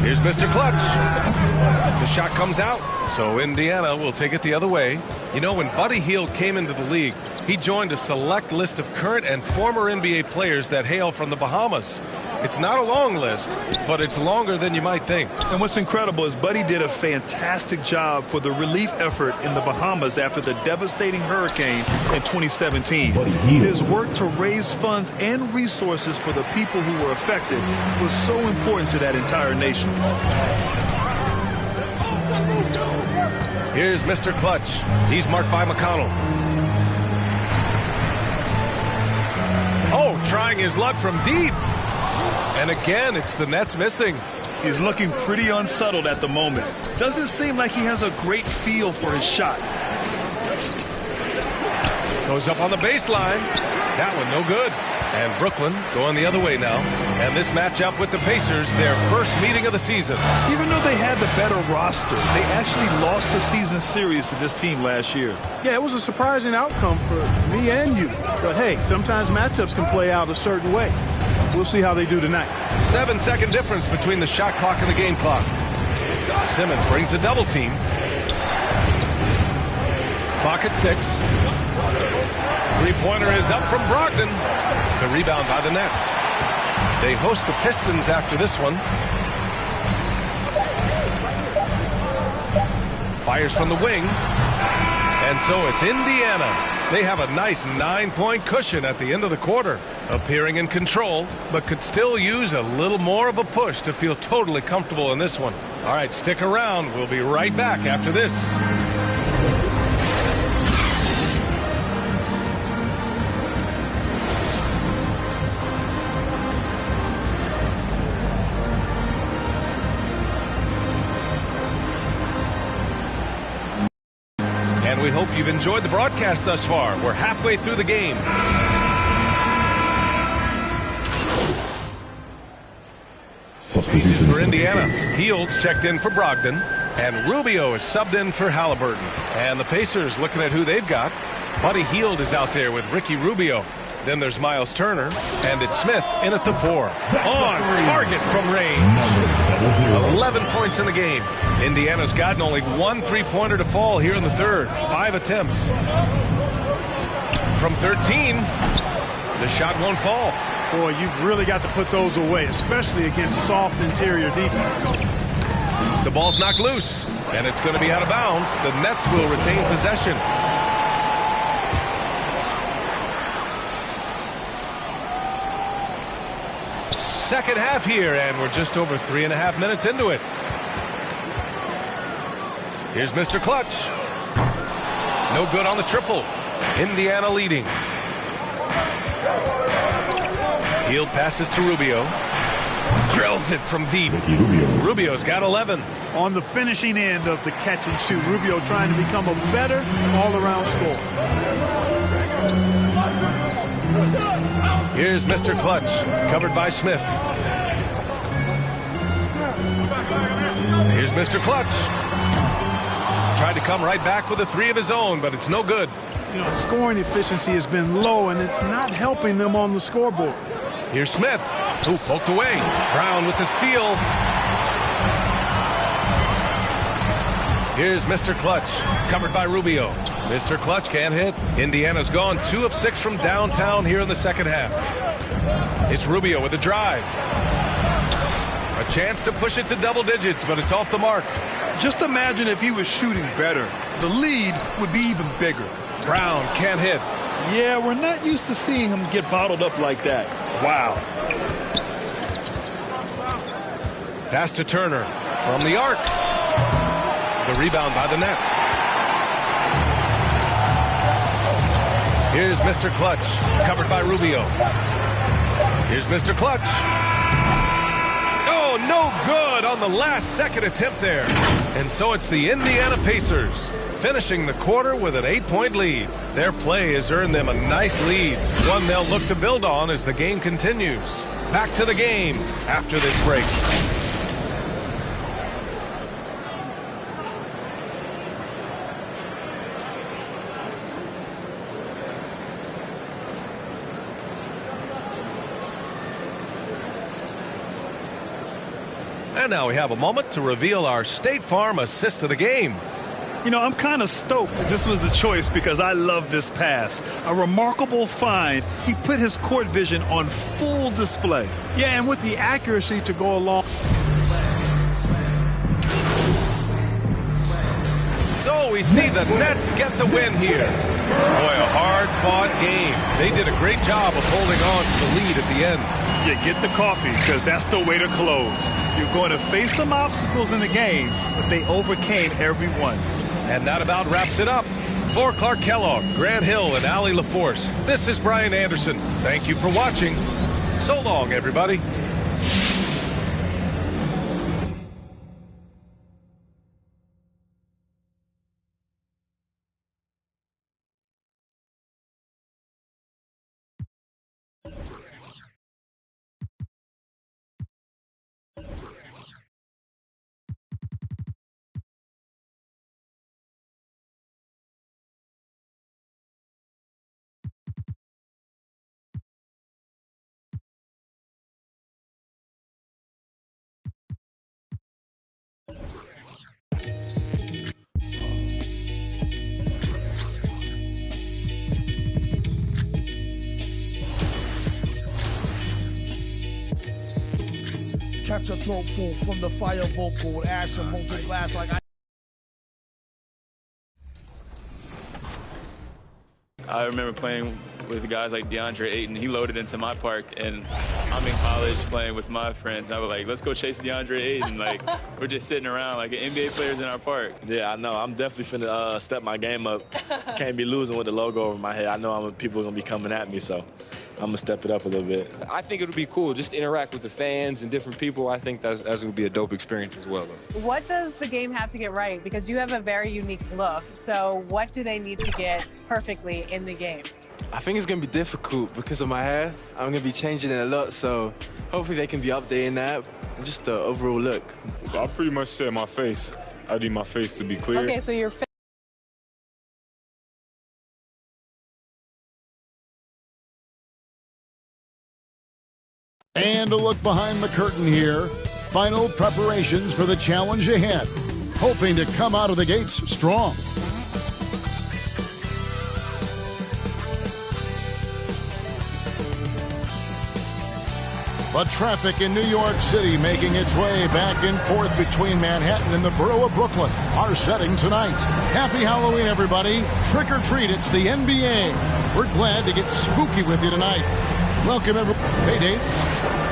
Here's Mr. Clutch. The shot comes out, so Indiana will take it the other way. You know, when Buddy Hield came into the league, he joined a select list of current and former NBA players that hail from the Bahamas. It's not a long list, but it's longer than you might think. And what's incredible is Buddy did a fantastic job for the relief effort in the Bahamas after the devastating hurricane in 2017. His work to raise funds and resources for the people who were affected was so important to that entire nation. Here's Mr. Clutch. He's marked by McConnell. Oh, trying his luck from deep. And again, it's the Nets missing. He's looking pretty unsettled at the moment. Doesn't seem like he has a great feel for his shot. Goes up on the baseline. That one no good. And Brooklyn going the other way now. And this matchup with the Pacers, their first meeting of the season. Even though they had the better roster, they actually lost the season series to this team last year. Yeah, it was a surprising outcome for me and you. But hey, sometimes matchups can play out a certain way. We'll see how they do tonight. 7-second difference between the shot clock and the game clock. Simmons brings a double team. Clock at 6. Three-pointer is up from Brogdon. The rebound by the Nets. They host the Pistons after this one. Fires from the wing. And so it's Indiana. They have a nice 9-point cushion at the end of the quarter, appearing in control, but could still use a little more of a push to feel totally comfortable in this one. All right, stick around. We'll be right back after this. And we hope you've enjoyed the broadcast thus far. We're halfway through the game. Changes for Indiana. Hields checked in for Brogdon. And Rubio is subbed in for Halliburton. And the Pacers looking at who they've got. Buddy Hield is out there with Ricky Rubio. Then there's Miles Turner. And it's Smith in at the 4. On target from range. 11 points in the game. Indiana's gotten only 1 3-pointer to fall here in the third. 5 attempts. From 13, the shot won't fall. Boy, you've really got to put those away, especially against soft interior defense. The ball's knocked loose, and it's going to be out of bounds. The Nets will retain possession. Second half here, and we're just over 3.5 minutes into it. Here's Mr. Clutch. No good on the triple. Indiana leading. Hield passes to Rubio. Drills it from deep. Rubio's got 11. On the finishing end of the catch and shoot, Rubio trying to become a better all-around scorer. Here's Mr. Clutch, covered by Smith. Here's Mr. Clutch. Tried to come right back with a 3 of his own, but it's no good. You know, scoring efficiency has been low, and it's not helping them on the scoreboard. Here's Smith, who poked away. Brown with the steal. Here's Mr. Clutch, covered by Rubio. Mr. Clutch can't hit. Indiana's gone 2 of 6 from downtown here in the second half. It's Rubio with the drive. A chance to push it to double digits, but it's off the mark. Just imagine if he was shooting better. The lead would be even bigger. Brown can't hit. Yeah, we're not used to seeing him get bottled up like that. Wow. Pass to Turner from the arc. The rebound by the Nets. Here's Mr. Clutch, covered by Rubio. Here's Mr. Clutch. Oh, no good on the last second attempt there. And so it's the Indiana Pacers finishing the quarter with an 8-point lead. Their play has earned them a nice lead, one they'll look to build on as the game continues. Back to the game after this break. And now we have a moment to reveal our State Farm assist of the game. You know, I'm kind of stoked that this was a choice because I love this pass. A remarkable find. He put his court vision on full display. Yeah, and with the accuracy to go along. So we see the Nets get the win here. Boy, a hard-fought game. They did a great job of holding on to the lead at the end. Yeah, get the coffee, because that's the way to close. You're going to face some obstacles in the game, but they overcame every one. And that about wraps it up. For Clark Kellogg, Grant Hill, and Allie LaForce, this is Brian Anderson. Thank you for watching. So long, everybody. got your throat full from the fire vocal with ash and molten glass like I remember playing with guys like DeAndre Ayton. He loaded into my park, and I'm in college playing with my friends. I was like, let's go chase DeAndre Ayton. Like, we're just sitting around like NBA players in our park. Yeah, I know. I'm definitely finna step my game up. Can't be losing with the logo over my head. I know people are going to be coming at me, so I'm going to step it up a little bit. I think it'll be cool just to interact with the fans and different people. I think that's going to be a dope experience as well. What does the game have to get right? Because you have a very unique look. So what do they need to get perfectly in the game? I think it's going to be difficult because of my hair. I'm going to be changing it a lot, so hopefully they can be updating that and just the overall look. I pretty much said my face. I need my face to be clear. Okay, so your And a look behind the curtain here. Final preparations for the challenge ahead. Hoping to come out of the gates strong. But traffic in New York City making its way back and forth between Manhattan and the borough of Brooklyn are setting tonight. Happy Halloween, everybody. Trick or treat, it's the NBA. We're glad to get spooky with you tonight. Welcome, everyone. Hey, Dave.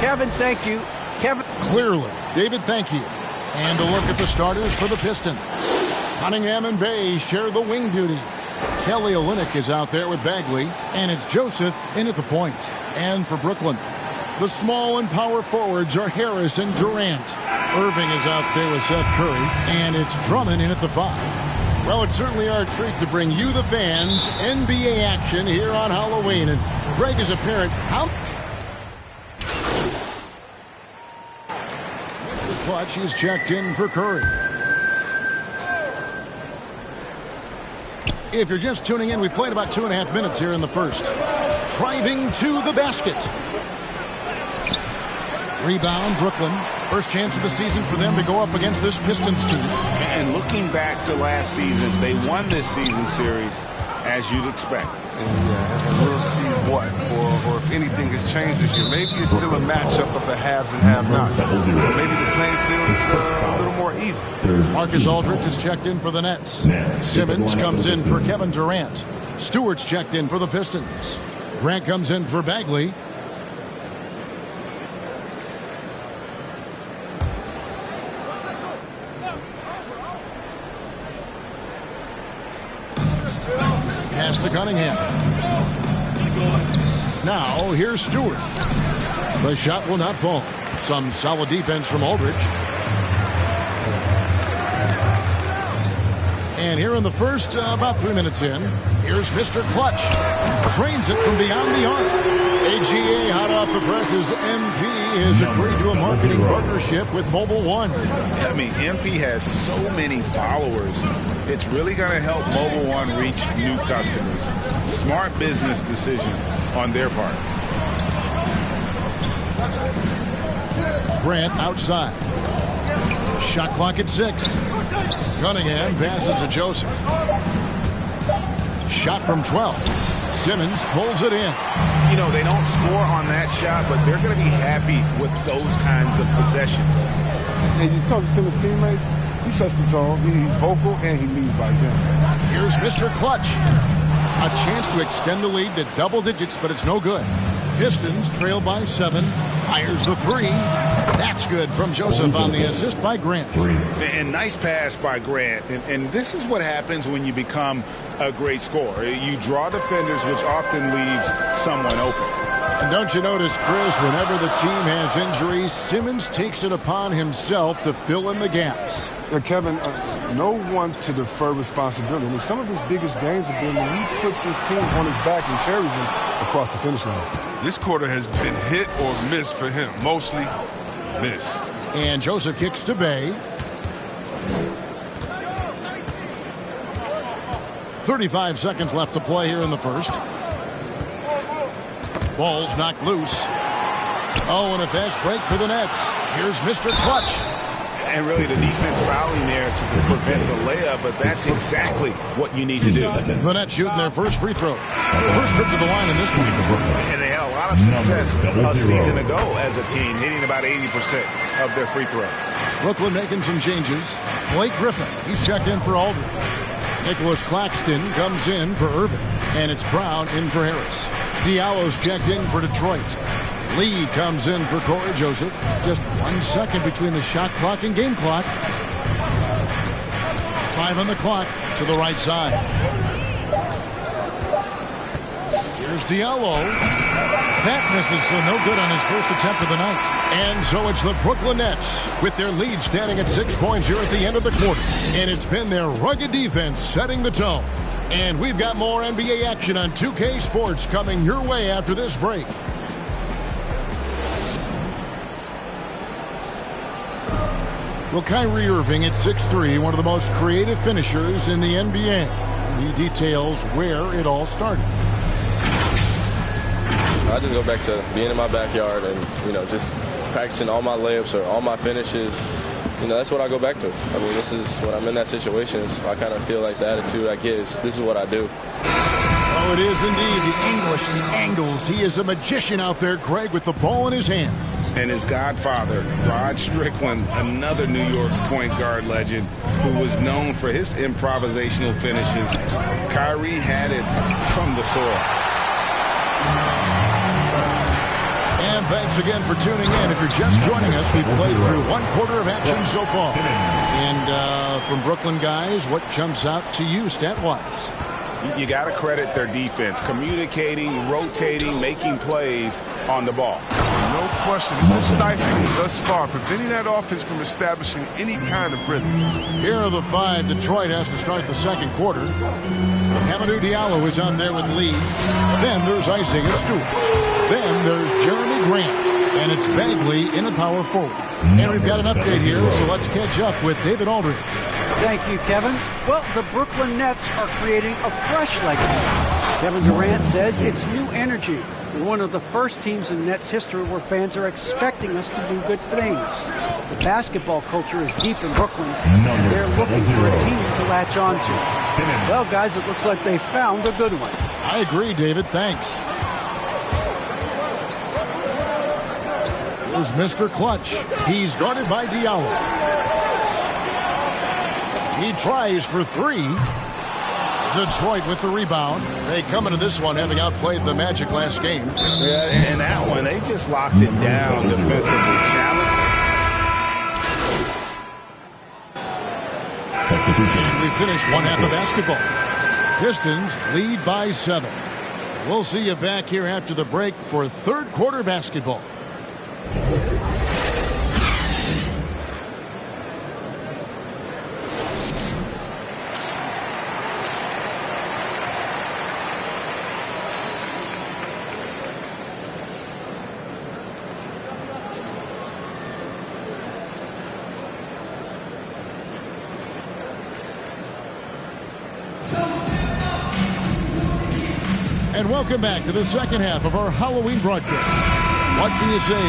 Kevin, thank you. Kevin. Clearly. David, thank you. And a look at the starters for the Pistons. Cunningham and Bay share the wing duty. Kelly Olynyk is out there with Bagley, and it's Joseph in at the point. And for Brooklyn, the small and power forwards are Harris and Durant. Irving is out there with Seth Curry, and it's Drummond in at the 5. Well, it's certainly our treat to bring you, the fans, NBA action here on Halloween. And Greg is a parent. Mr. Clutch is checked in for Curry. If you're just tuning in, we've played about 2.5 minutes here in the first. Driving to the basket. Rebound, Brooklyn. First chance of the season for them to go up against this Pistons team. And looking back to last season, they won this season series as you'd expect. And we'll see what, or if anything has changed this year. Maybe it's still a matchup of the haves and have-nots. Maybe the playing field is a little more even. Marcus Aldridge is checked in for the Nets. Simmons comes in for Kevin Durant. Stewart's checked in for the Pistons. Grant comes in for Bagley. Pass to Cunningham. Now, here's Stewart. The shot will not fall. Some solid defense from Aldridge. And here in the first, about 3 minutes in, here's Mr. Clutch. Trains it from beyond the arc. AGA hot off the presses. MP has agreed to a marketing partnership with Mobile One. I mean, MP has so many followers. It's really going to help Mobile One reach new customers. Smart business decision on their part. Grant outside. Shot clock at 6. Cunningham passes to Joseph. Shot from 12. Simmons pulls it in. You know, they don't score on that shot, but they're going to be happy with those kinds of possessions. And you talk to Simmons' teammates, he sets the tone, he's vocal, and he leads by example. Here's Mr. Clutch. A chance to extend the lead to double digits, but it's no good. Pistons trail by 7. Fires the 3. That's good from Joseph on the assist by Grant. And nice pass by Grant. And this is what happens when you become a great scorer. You draw defenders, which often leaves someone open. And don't you notice, Chris, whenever the team has injuries, Simmons takes it upon himself to fill in the gaps. Kevin, no one to defer responsibility. I mean, some of his biggest games have been when he puts his team on his back and carries them across the finish line. This quarter has been hit or miss for him. Mostly miss. And Joseph kicks to Bay. 35 seconds left to play here in the first. Ball's knocked loose. Oh, and a fast break for the Nets. Here's Mr. Clutch. And really the defense fouling there to prevent the layup, but that's exactly what you need to do. The Nets shooting their first free throw. First trip to the line in this week. And they had a lot of success a season ago as a team, hitting about 80% of their free throws. Brooklyn making some changes. Blake Griffin, he's checked in for Aldridge. Nicholas Claxton comes in for Irving. And it's Brown in for Harris. Diallo's checked in for Detroit. Lee comes in for Corey Joseph. Just 1 second between the shot clock and game clock. 5 on the clock to the right side. Here's Diallo. That misses, so no good on his first attempt of the night. And so it's the Brooklyn Nets with their lead standing at 6 points here at the end of the quarter. And it's been their rugged defense setting the tone. And we've got more NBA action on 2K Sports coming your way after this break. Well, Kyrie Irving at 6'3", one of the most creative finishers in the NBA. And he details where it all started. I just go back to being in my backyard and, just practicing all my layups or all my finishes. That's what I go back to. I mean, this is when I'm in that situation. So I kind of feel like the attitude I get is this is what I do. Oh, it is indeed. The English, the angles. He is a magician out there, Greg, with the ball in his hands. And his godfather, Rod Strickland, another New York point guard legend who was known for his improvisational finishes. Kyrie had it from the soil. And thanks again for tuning in. If you're just joining us, we've played through 1 quarter of action so far. And from Brooklyn guys, what jumps out to you stat-wise? You got to credit their defense, communicating, rotating, making plays on the ball. No question. It's been stifling thus far, preventing that offense from establishing any kind of rhythm. Here are the 5 Detroit has to start the second quarter. Hamidou Diallo is out there with Lee. Then there's Isaiah Stewart. Then there's Jeremy Grant. And it's Bagley in a power forward. And we've got an update here, so let's catch up with David Aldridge. Thank you, Kevin. Well, the Brooklyn Nets are creating a fresh legacy. Kevin Durant says it's new energy. We're one of the first teams in Nets history where fans are expecting us to do good things. The basketball culture is deep in Brooklyn, and they're looking for a team to latch on to. Well, guys, it looks like they found a good one. I agree, David. Thanks. Here's Mr. Clutch. He's guarded by Diallo. He tries for 3. Detroit with the rebound. They come into this one having outplayed the Magic last game. Yeah, and that one, they just locked it down defensively. And we finish one half of basketball. Pistons lead by 7. We'll see you back here after the break for third quarter basketball. And welcome back to the second half of our Halloween broadcast. What can you say,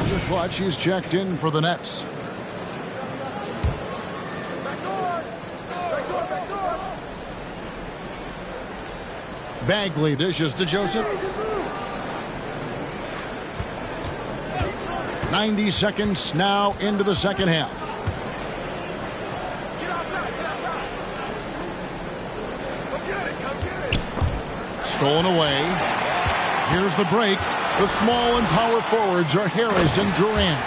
Mr. Clutch is checked in for the Nets. Bagley dishes to Joseph. 90 seconds now into the second half. Stolen away. Here's the break. The small and power forwards are Harris and Durant.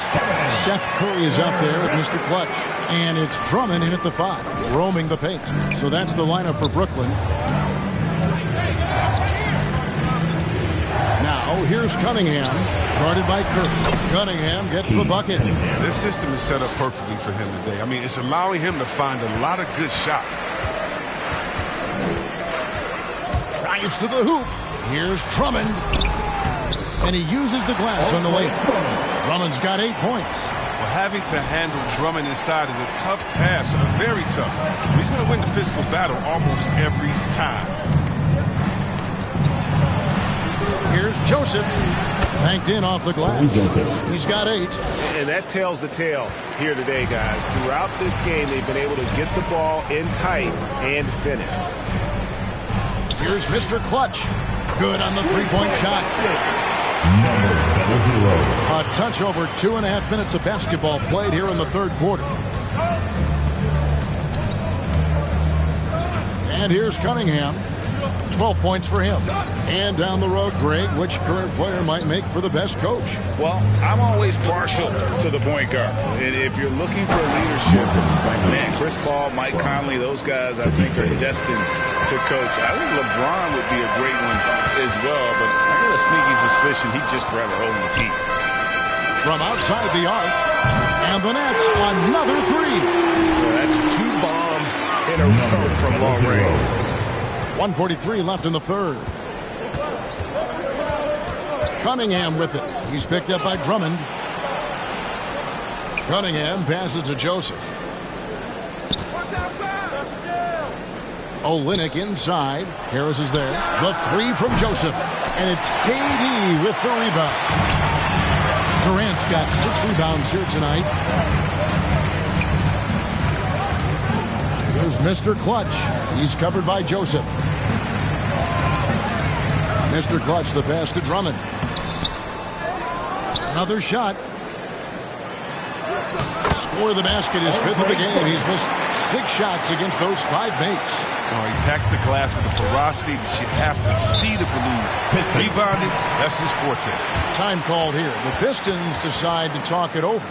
Seth Curry is out there with Mr. Clutch. And it's Drummond in at the 5, roaming the paint. So that's the lineup for Brooklyn. Now here's Cunningham, guarded by Curry. Cunningham gets the bucket. This system is set up perfectly for him today. I mean, it's allowing him to find a lot of good shots. Drives to the hoop. Here's Drummond. And he uses the glass on the way. Drummond's got 8 points. Well, having to handle Drummond inside is a tough task, very tough. He's going to win the physical battle almost every time. Here's Joseph. Banked in off the glass. He's got 8. And that tells the tale here today, guys. Throughout this game, they've been able to get the ball in tight and finish. Here's Mr. Clutch. Good on the three-point shot. A touch over 2.5 minutes of basketball played here in the third quarter. And here's Cunningham. 12 points for him. And down the road, Greg, which current player might make for the best coach? Well, I'm always partial to the point guard. And if you're looking for leadership, man, Chris Paul, Mike Conley, those guys I think are destined to coach. I think LeBron would be a great one as well, but I got a sneaky suspicion he'd just grab a hold of the team. From outside the arc, and the Nets, another 3. Well, that's 2 bombs in a row from long range. 1:43 left in the third. Cunningham with it. He's picked up by Drummond. Cunningham passes to Joseph. Olynyk inside. Harris is there. The 3 from Joseph. And it's KD with the rebound. Durant's got 6 rebounds here tonight. Here's Mr. Clutch. He's covered by Joseph. Mr. Clutch, the pass to Drummond. Another shot. Score of the basket is 5th of the game. He's missed 6 shots against those 5 makes. Oh, he attacks the glass with the ferocity that you have to see the balloon. Rebounding, that's his forte. Time called here. The Pistons decide to talk it over.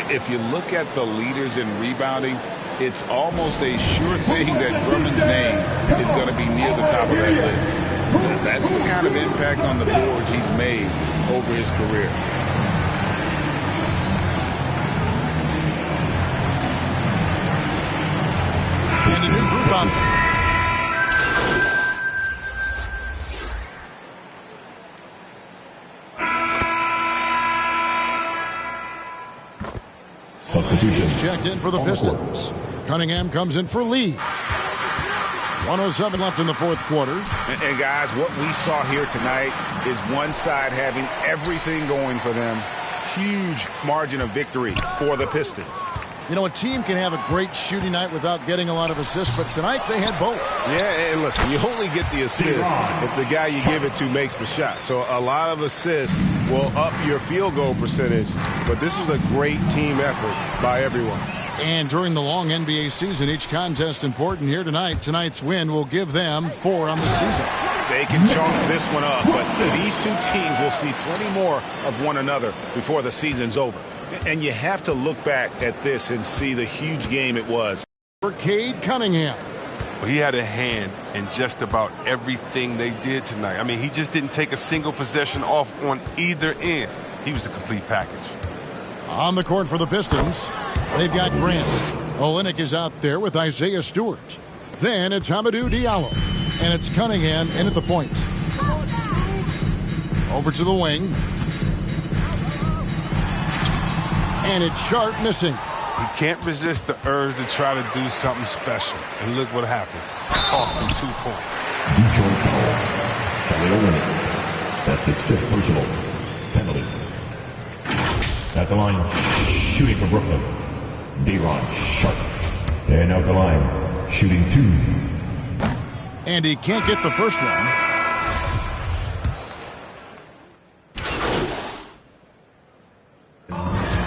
If you look at the leaders in rebounding, it's almost a sure thing that Drummond's name is going to be near the top of that list. That's the kind of impact on the boards he's made over his career. And a new group on. Substitutions checked in for the Pistons. Cunningham comes in for Lee. 1:07 left in the fourth quarter. And guys, what we saw here tonight is one side having everything going for them. Huge margin of victory for the Pistons. You know, a team can have a great shooting night without getting a lot of assists, but tonight they had both. Yeah, and listen, you only get the assist if the guy you give it to makes the shot. So a lot of assists will up your field goal percentage, but this was a great team effort by everyone. And during the long NBA season, each contest important here tonight. Tonight's win will give them 4 on the season. They can chalk this one up, but these two teams will see plenty more of one another before the season's over. And you have to look back at this and see the huge game it was. For Cade Cunningham. Well, he had a hand in just about everything they did tonight. I mean, he just didn't take a single possession off on either end. He was the complete package. On the court for the Pistons, they've got Grant. Olynyk is out there with Isaiah Stewart. Then it's Hamidou Diallo. And it's Cunningham in at the point. Over to the wing. And it's Sharp missing. He can't resist the urge to try to do something special. And look what happened. Cost him 2 points. Detroit foul. Kelly Olynyk. That's his 5th personal penalty. At the line, shooting for Brooklyn, Day'Ron Sharpe. And out the line, shooting 2. And he can't get the first one.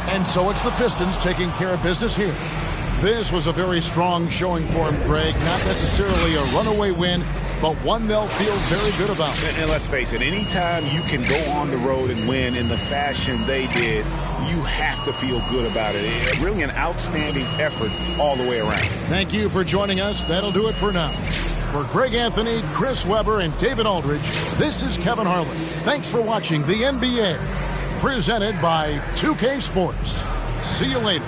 And so it's the Pistons taking care of business here. This was a very strong showing for him, Greg. Not necessarily a runaway win, but one they'll feel very good about. And let's face it, anytime you can go on the road and win in the fashion they did, you have to feel good about it. Really an outstanding effort all the way around. Thank you for joining us. That'll do it for now. For Greg Anthony, Chris Webber, and David Aldridge, this is Kevin Harlan. Thanks for watching the NBA, presented by 2K Sports. See you later.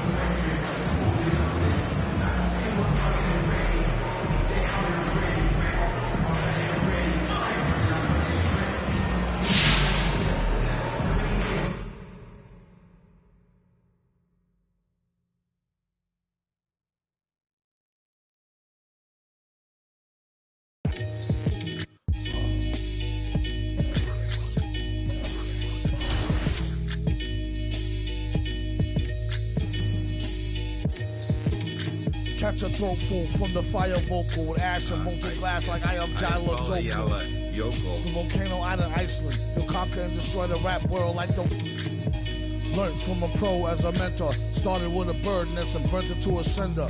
Catch a throat full from the fire vocal with ash and molten glass like I am Jilo Joker. The volcano out of Iceland. He'll conquer and destroy the rap world like the... Learned from a pro as a mentor. Started with a bird nest and burnt it to a cinder.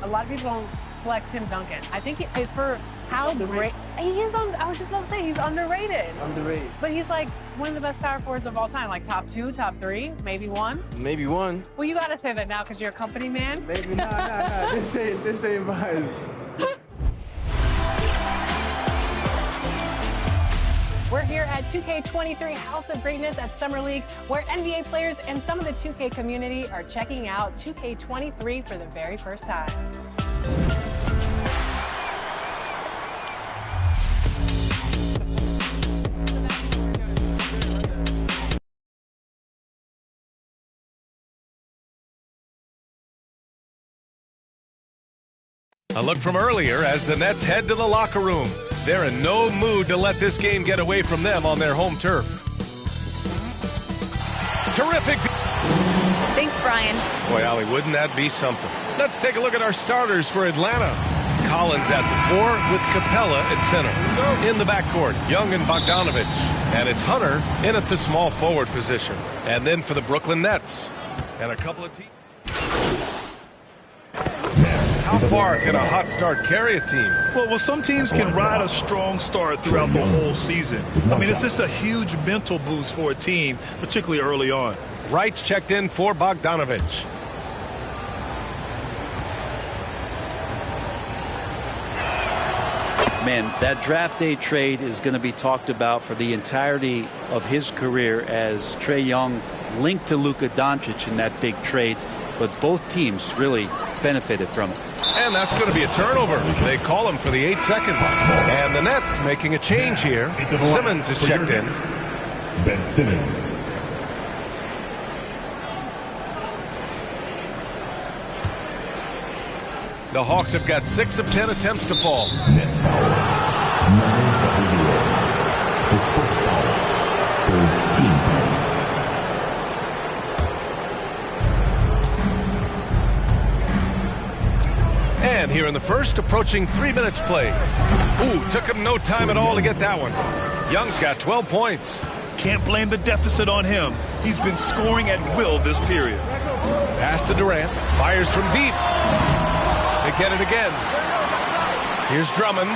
A lot of people don't select Tim Duncan. I think for how great he is I was just about to say he's underrated. Underrated. But he's like one of the best power forwards of all time, like top 2, top 3, maybe 1. Maybe 1. Well, you gotta say that now because you're a company man. Maybe nah. This ain't mine. We're here at 2K23 House of Greatness at Summer League, where NBA players and some of the 2K community are checking out 2K23 for the very first time. A look from earlier as the Nets head to the locker room. They're in no mood to let this game get away from them on their home turf. Terrific. Thanks, Brian. Boy, Allie, wouldn't that be something? Let's take a look at our starters for Atlanta. Collins at the 4 with Capella at center. In the backcourt, Young and Bogdanovich. And it's Hunter in at the small forward position. And then for the Brooklyn Nets. And a couple of teams. How far can a hot start carry a team? Well, some teams can ride a strong start throughout the whole season. I mean, it's just a huge mental boost for a team, particularly early on. Wright's checked in for Bogdanovich. Man, that draft day trade is going to be talked about for the entirety of his career as Trae Young linked to Luka Doncic in that big trade, but both teams really benefited from it. And that's going to be a turnover. They call him for the 8 seconds. And the Nets making a change here. Simmons is checked in. Ben Simmons. The Hawks have got 6 of 10 attempts to fall. Nets foul. Number 0. His first foul. Third team foul. And here in the first, approaching 3 minutes played. Ooh, took him no time at all to get that one. Young's got 12 points. Can't blame the deficit on him. He's been scoring at will this period. Pass to Durant. Fires from deep. They get it again. Here's Drummond.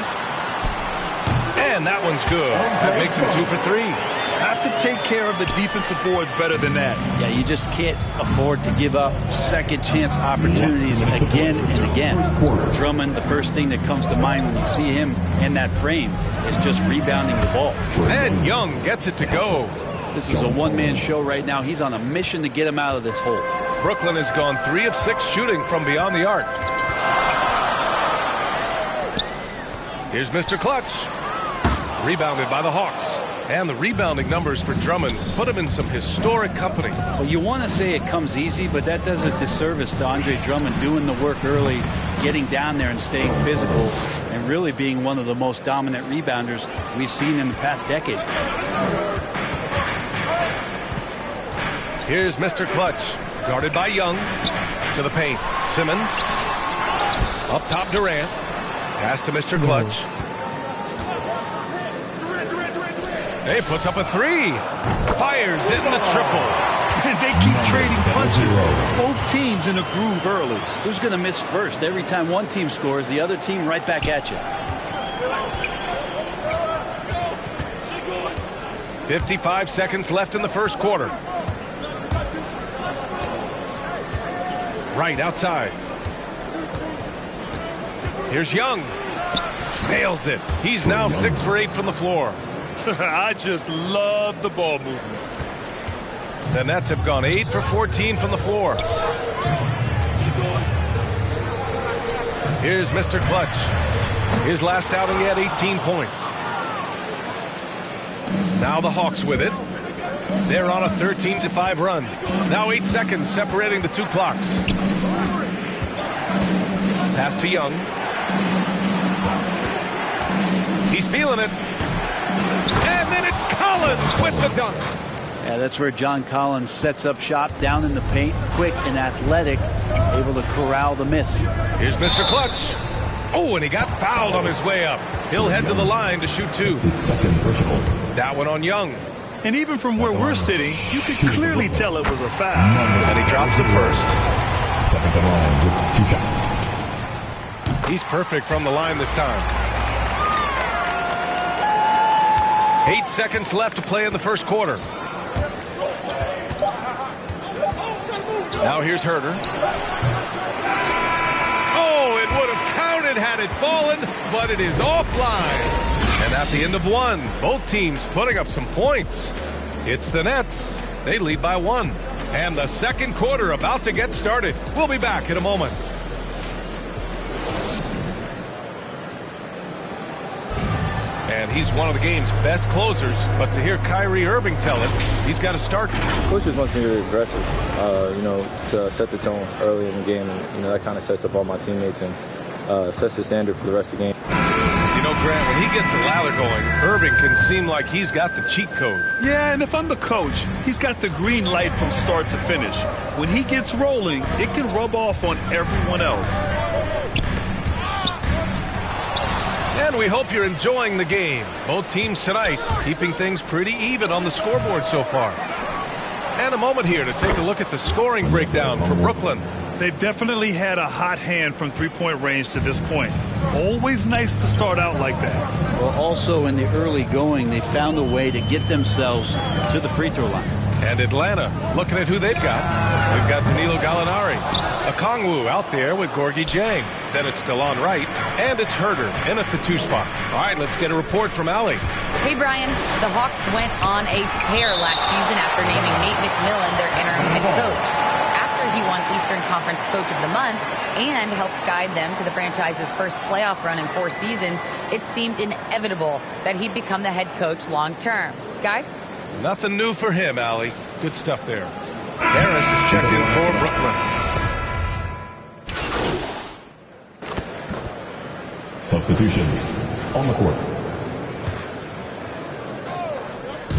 And that one's good. That makes him 2 for 3. Have to take care of the defensive boards better than that. Yeah, you just can't afford to give up second chance opportunities again and again. Drummond, the first thing that comes to mind when you see him in that frame is just rebounding the ball. And Young gets it to go. This is a one-man show right now. He's on a mission to get him out of this hole. Brooklyn has gone 3 of 6 shooting from beyond the arc. Here's Mr. Clutch. Rebounded by the Hawks. And the rebounding numbers for Drummond put him in some historic company. Well, you want to say it comes easy, but that does a disservice to Andre Drummond doing the work early, getting down there and staying physical, and really being one of the most dominant rebounders we've seen in the past decade. Here's Mr. Clutch, guarded by Young. To the paint, Simmons. Up top, Durant. Pass to Mr. Clutch. He puts up a 3. Fires in the triple. And they keep trading punches. Both teams in a groove early. Who's going to miss first? Every time one team scores, the other team right back at you. 55 seconds left in the first quarter. Right outside. Here's Young. Nails it. He's now 6 for 8 from the floor. I just love the ball movement. The Nets have gone 8 for 14 from the floor. Here's Mr. Clutch. His last outing, he had 18 points. Now the Hawks with it. They're on a 13-5 run. Now 8 seconds separating the two clocks. Pass to Young. He's feeling it. And then it's Collins with the dunk. Yeah, that's where John Collins sets up shop down in the paint, quick and athletic, able to corral the miss. Here's Mr. Clutch. Oh, and he got fouled on his way up. He'll head to the line to shoot 2. That one on Young. And even from where we're sitting, you could clearly tell it was a foul. And he drops it first. Stepping to the line with 2 shots. He's perfect from the line this time. 8 seconds left to play in the first quarter. Now here's Herder. Oh, it would have counted had it fallen, but it is offline. And at the end of 1, both teams putting up some points. It's the Nets. They lead by 1. And the second quarter about to get started. We'll be back in a moment. And he's one of the game's best closers. But to hear Kyrie Irving tell it, he's got to start. Coach just wants me to be aggressive, to set the tone early in the game. And, that kind of sets up all my teammates and sets the standard for the rest of the game. You know, Grant, when he gets a lather going, Irving can seem like he's got the cheat code. Yeah, and if I'm the coach, he's got the green light from start to finish. When he gets rolling, it can rub off on everyone else. And we hope you're enjoying the game. Both teams tonight keeping things pretty even on the scoreboard so far. And a moment here to take a look at the scoring breakdown for Brooklyn. They've definitely had a hot hand from three-point range to this point. Always nice to start out like that. Well, also in the early going, they found a way to get themselves to the free throw line. And Atlanta, looking at who they've got. We've got Danilo Gallinari. Okongwu out there with Gorgui Dieng. Then it's Delon Wright. And it's Herder in at the 2 spot. All right, let's get a report from Allie. Hey, Brian. The Hawks went on a tear last season after naming Nate McMillan their interim head coach. After he won Eastern Conference Coach of the Month and helped guide them to the franchise's first playoff run in 4 seasons, it seemed inevitable that he'd become the head coach long term. Guys? Nothing new for him, Allie. Good stuff there. Harris is checked in for Brooklyn. Substitutions on the court.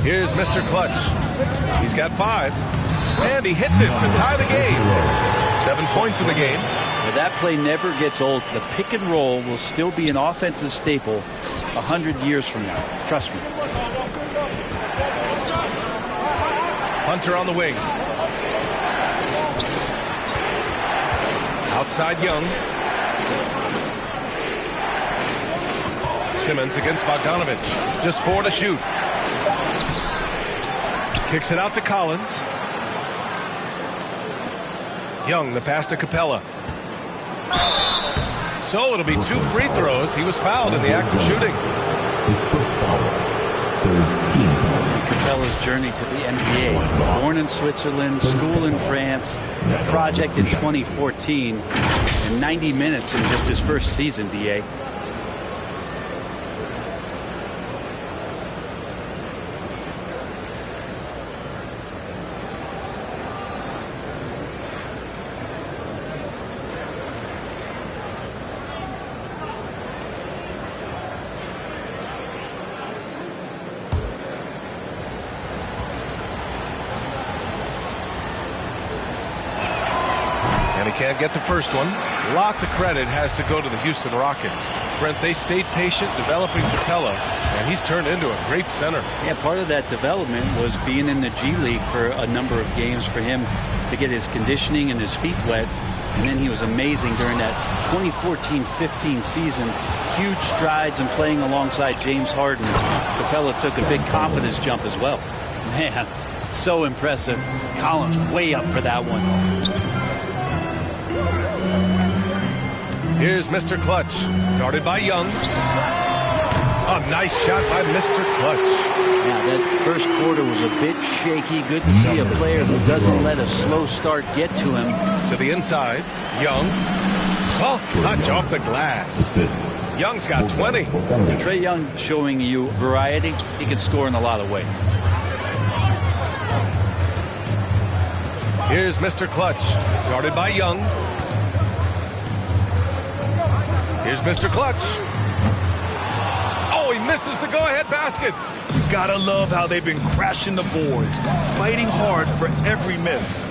Here's Mr. Clutch. He's got 5. And he hits it to tie the game. 7 points in the game. But that play never gets old. The pick and roll will still be an offensive staple 100 years from now. Trust me. Hunter on the wing. Outside Young. Simmons against Bogdanovich. Just 4 to shoot. Kicks it out to Collins. Young, the pass to Capella. So it'll be 2 free throws. He was fouled in the act of shooting. His first foul. 3rd team foul. Capella's journey to the NBA. Born in Switzerland, school in France, a project in 2014, and 90 minutes in just his first season, DA. Can't get the first one. Lots of credit has to go to the Houston Rockets. Brent, they stayed patient developing Capella, and he's turned into a great center. Yeah, part of that development was being in the G League for a number of games for him to get his conditioning and his feet wet. And then he was amazing during that 2014-15 season. Huge strides in playing alongside James Harden. Capella took a big confidence jump as well. Man, so impressive. Collins way up for that one. Here's Mr. Clutch, guarded by Young. A nice shot by Mr. Clutch. Yeah, that first quarter was a bit shaky. Good to see a player who doesn't let a slow start get to him. To the inside, Young. Soft touch off the glass. Young's got 20. Trae Young showing you variety. He can score in a lot of ways. Here's Mr. Clutch, guarded by Young. Here's Mr. Clutch. Oh, he misses the go-ahead basket. You gotta love how they've been crashing the boards, fighting hard for every miss.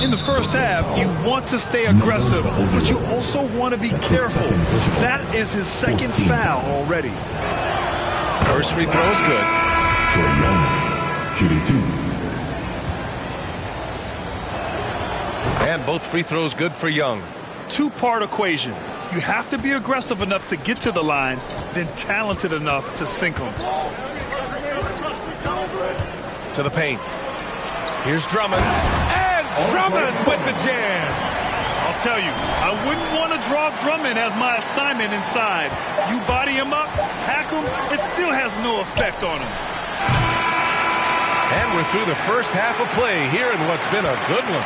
In the first half, you want to stay aggressive, but you also want to be careful. That is his second foul already. First free throw is good. Trae Young, shooting 2. And both free throws good for Young. Two-part equation. You have to be aggressive enough to get to the line, then talented enough to sink them. To the paint. Here's Drummond. And Drummond with the jam. I'll tell you, I wouldn't want to draw Drummond as my assignment inside. You body him up, hack him, it still has no effect on him. And we're through the first half of play here in what's been a good one.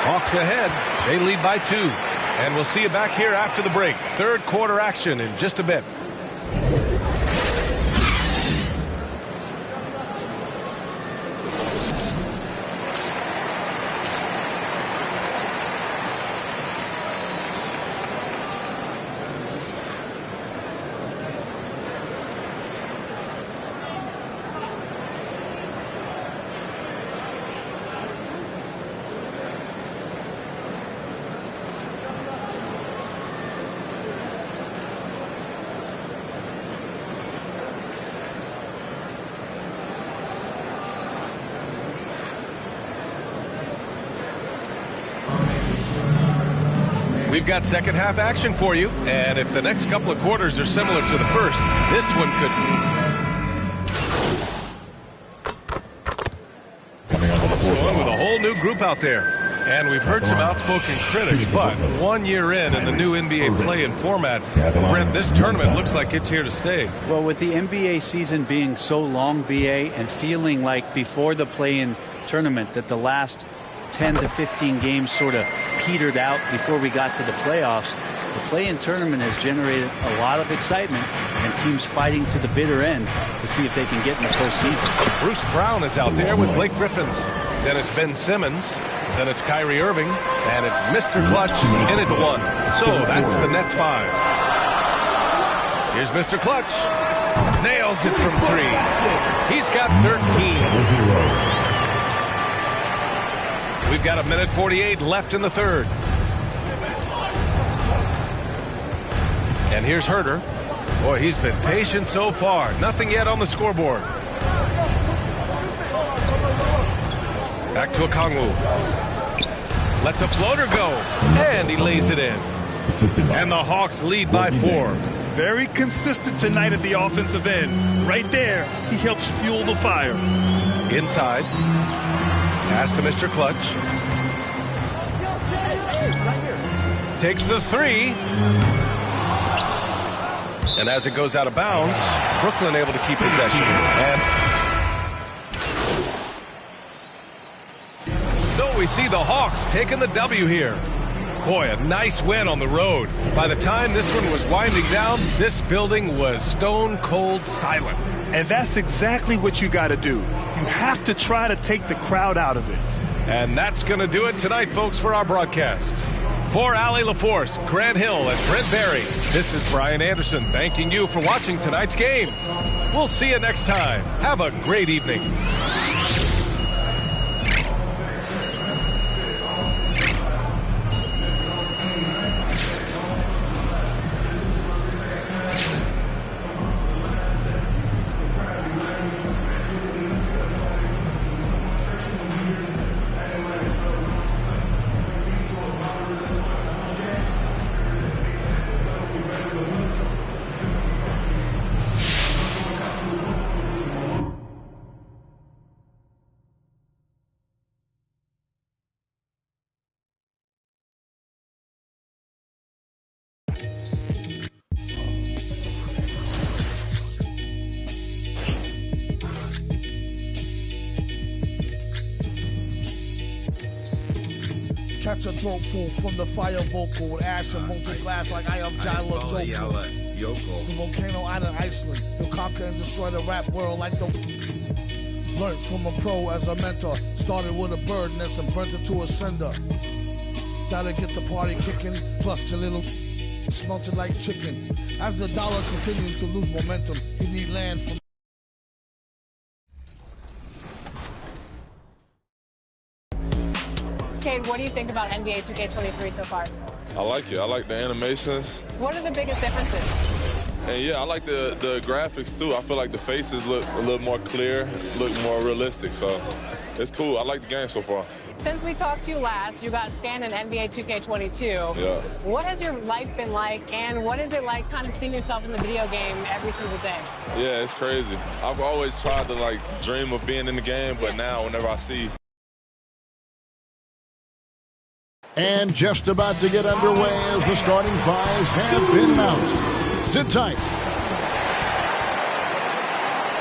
Hawks ahead. They lead by 2. And we'll see you back here after the break. Third quarter action in just a bit. We've got second half action for you, and if the next couple of quarters are similar to the first, this one could. It's going with a whole new group out there. And we've heard some outspoken critics, but 1 year in the new NBA play-in format, Brent, this tournament looks like it's here to stay. Well, with the NBA season being so long, BA, and feeling like before the play-in tournament that the last 10 to 15 games sort of petered out before we got to the playoffs, the play-in tournament has generated a lot of excitement and teams fighting to the bitter end to see if they can get in the postseason. Bruce Brown is out there with Blake Griffin. Then it's Ben Simmons. Then it's Kyrie Irving. And it's Mr. Clutch in at 1. So that's the Nets 5. Here's Mr. Clutch. Nails it from 3. He's got 13. We've got 1:48 left in the third. And here's Herter. Boy, he's been patient so far. Nothing yet on the scoreboard. Back to Okongwu. Lets a floater go. And he lays it in. And the Hawks lead by 4. Very consistent tonight at the offensive end. Right there, he helps fuel the fire. Inside. Pass to Mr. Clutch. Takes the 3. And as it goes out of bounds, Brooklyn able to keep possession. And so we see the Hawks taking the W here. Boy, a nice win on the road. By the time this one was winding down, this building was stone cold silent. And that's exactly what you got to do. You have to try to take the crowd out of it. And that's going to do it tonight, folks, for our broadcast. For Allie LaForce, Grant Hill, and Brent Barry, this is Brian Anderson thanking you for watching tonight's game. We'll see you next time. Have a great evening. Catch a throat full from the fire vocal with ash and molten glass like I am Jilo Joko. The volcano out of Iceland. He'll conquer and destroy the rap world like the... Learned from a pro as a mentor. Started with a bird nest and burnt it to a cinder. That'll get the party kicking. Plus your little smelting like chicken. As the dollar continues to lose momentum, you need land from. Cade, what do you think about NBA 2K23 so far? I like it. I like the animations. What are the biggest differences? And yeah, I like the graphics too. I feel like the faces look a little more clear, look more realistic. So it's cool. I like the game so far. Since we talked to you last, you got scanned in NBA 2K22. Yeah. What has your life been like, and what is it like kind of seeing yourself in the video game every single day? Yeah, it's crazy. I've always tried to like dream of being in the game, but now whenever I see. And just about to get underway as the starting fives have been announced. Sit tight.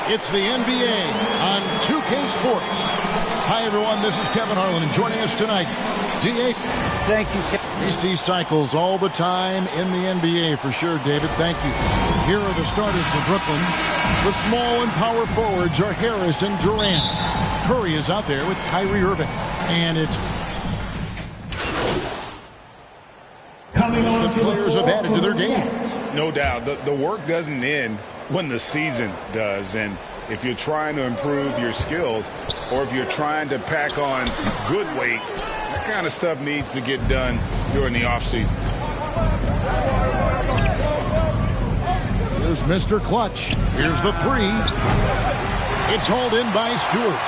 It's the NBA on 2K Sports. Hi, everyone. This is Kevin Harlan, and joining us tonight, D.A. Thank you, Kevin. We see cycles all the time in the NBA for sure, David. Thank you. Here are the starters for Brooklyn. The small and power forwards are Harris and Durant. Curry is out there with Kyrie Irving. And it's the players have added to their game. No doubt. The work doesn't end when the season does. And if you're trying to improve your skills or if you're trying to pack on good weight, that kind of stuff needs to get done during the offseason. Here's Mr. Clutch. Here's the three. It's hauled in by Stewart.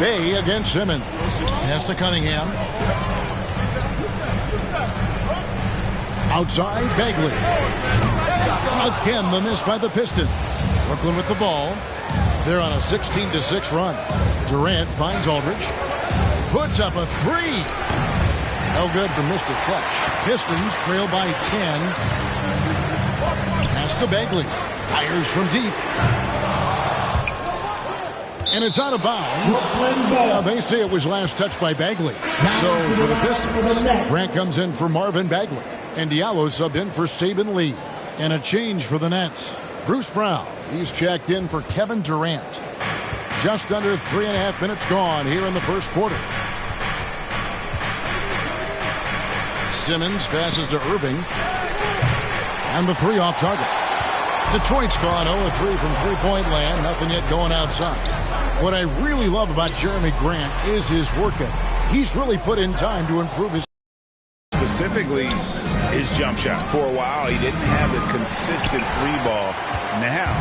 Bay against Simmons. Pass to Cunningham. Outside, Bagley. Again, the miss by the Pistons. Brooklyn with the ball. They're on a 16-6 run. Durant finds Aldridge. Puts up a three. No good from Mr. Clutch. Pistons trail by 10. Pass to Bagley. Fires from deep. And it's out of bounds. They say it was last touched by Bagley. So for the Pistons, Grant comes in for Marvin Bagley. And Diallo subbed in for Saban Lee. And a change for the Nets. Bruce Brown, he's checked in for Kevin Durant. Just under 3.5 minutes gone here in the first quarter. Simmons passes to Irving. And the three off target. Detroit's gone 0-3 from three-point land. Nothing yet going outside. What I really love about Jeremy Grant is his work ethic. He's really put in time to improve his... Specifically, his jump shot. For a while, he didn't have the consistent three ball. Now,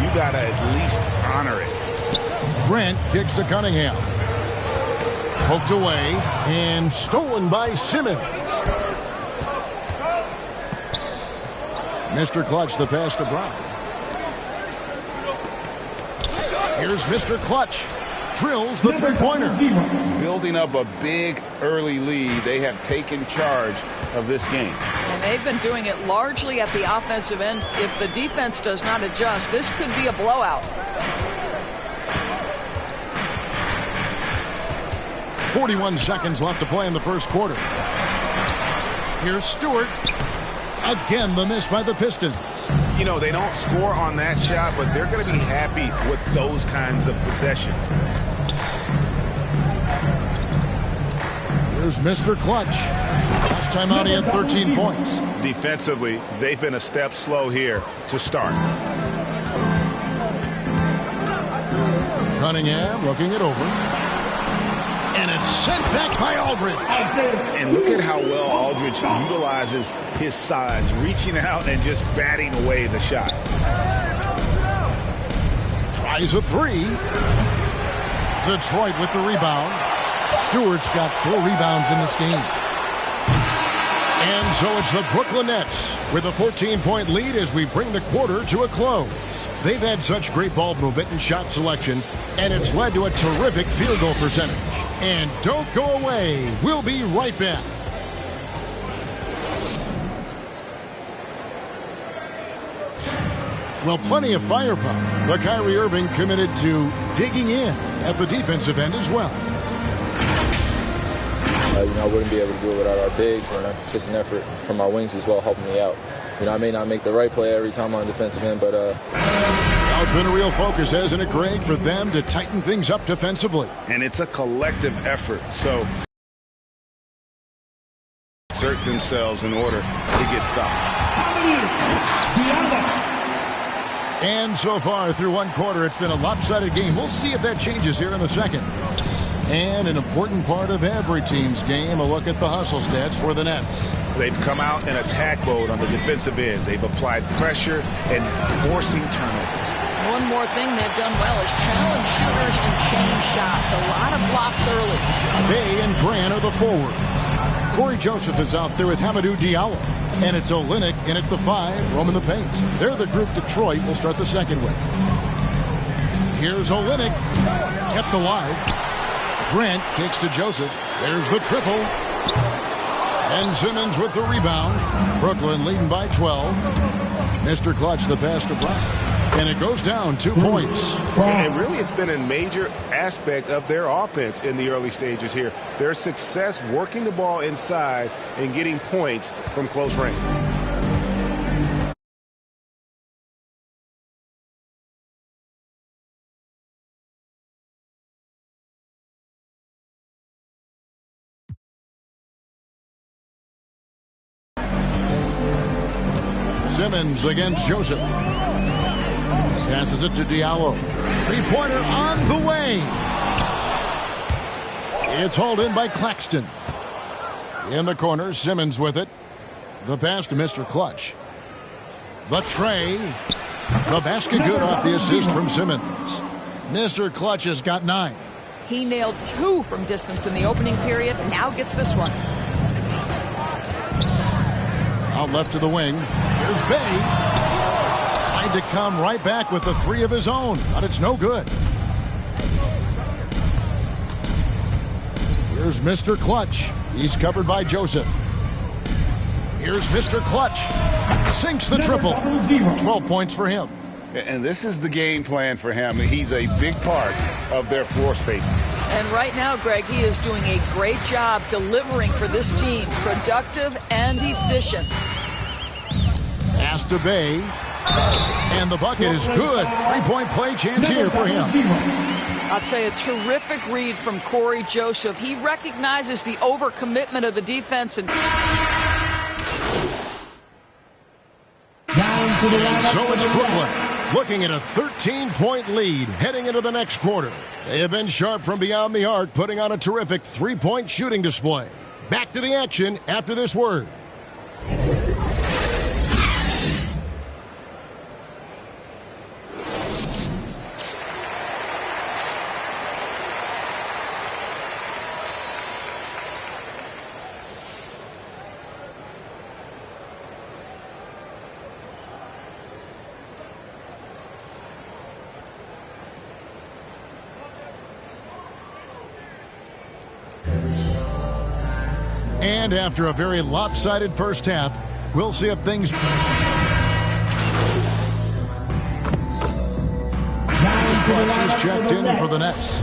you got to at least honor it. Grant kicks to Cunningham. Poked away and stolen by Simmons. Mr. Clutch, the pass to Brown. Here's Mr. Clutch. Drills the three-pointer. Building up a big early lead. They have taken charge of this game. And they've been doing it largely at the offensive end. If the defense does not adjust, this could be a blowout. 41 seconds left to play in the first quarter. Here's Stewart. Again, the miss by the Pistons. You know, they don't score on that shot, but they're going to be happy with those kinds of possessions. Here's Mr. Clutch. Last time out, he had 13 points. Defensively, they've been a step slow here to start. Cunningham looking it over. And it's sent back by Aldridge. And look at how well Aldridge utilizes his size, reaching out and just batting away the shot. Tries a three. Detroit with the rebound. Stewart's got 4 rebounds in this game. And so it's the Brooklyn Nets with a 14-point lead as we bring the quarter to a close. They've had such great ball movement and shot selection, and it's led to a terrific field goal percentage. And don't go away. We'll be right back. Well, plenty of firepower, but Kyrie Irving committed to digging in at the defensive end as well. I wouldn't be able to do it without our bigs and a consistent effort from our wings as well, helping me out. I may not make the right play every time on the defensive end, but Well, it's been a real focus, hasn't it, Greg, for them to tighten things up defensively. And it's a collective effort, so exert themselves in order to get stops. And so far through one quarter, it's been a lopsided game. We'll see if that changes here in the second. And an important part of every team's game, a look at the hustle stats for the Nets. They've come out in attack mode on the defensive end. They've applied pressure and forcing turnovers. One more thing they've done well is challenge shooters and change shots. A lot of blocks early. Bay and Grant are the forward. Corey Joseph is out there with Hamidou Diallo. And it's Olynyk in at the 5, roaming the paint. They're the group Detroit will start the second with. Here's Olynyk, kept alive. Grant kicks to Joseph. There's the triple. And Simmons with the rebound. Brooklyn leading by 12. Mr. Clutch, the pass to Brown. And it goes down 2 points. And really, it's been a major aspect of their offense in the early stages here. Their success working the ball inside and getting points from close range. Simmons against Joseph. Passes it to Diallo. Three-pointer on the way. It's hauled in by Claxton. In the corner, Simmons with it. The pass to Mr. Clutch. The tray. The basket good off the assist from Simmons. Mr. Clutch has got 9. He nailed 2 from distance in the opening period, and now gets this one. Out left to the wing. Here's Bay. Tried to come right back with the 3 of his own, but it's no good. Here's Mr. Clutch. He's covered by Joseph. Here's Mr. Clutch. Sinks the triple. 12 points for him. And this is the game plan for him. He's a big part of their floor spacing. And right now, Greg, he is doing a great job delivering for this team. Productive and efficient. Pass to Bay. And the bucket is good. 3-point play chance here for him. I'll tell you, terrific read from Corey Joseph. He recognizes the overcommitment of the defense. And so it's Brooklyn looking at a 13-point lead heading into the next quarter. They have been sharp from beyond the arc, putting on a terrific 3-point shooting display. Back to the action after this word. And after a very lopsided first half, we'll see if things... Clutch is checked in for the Nets.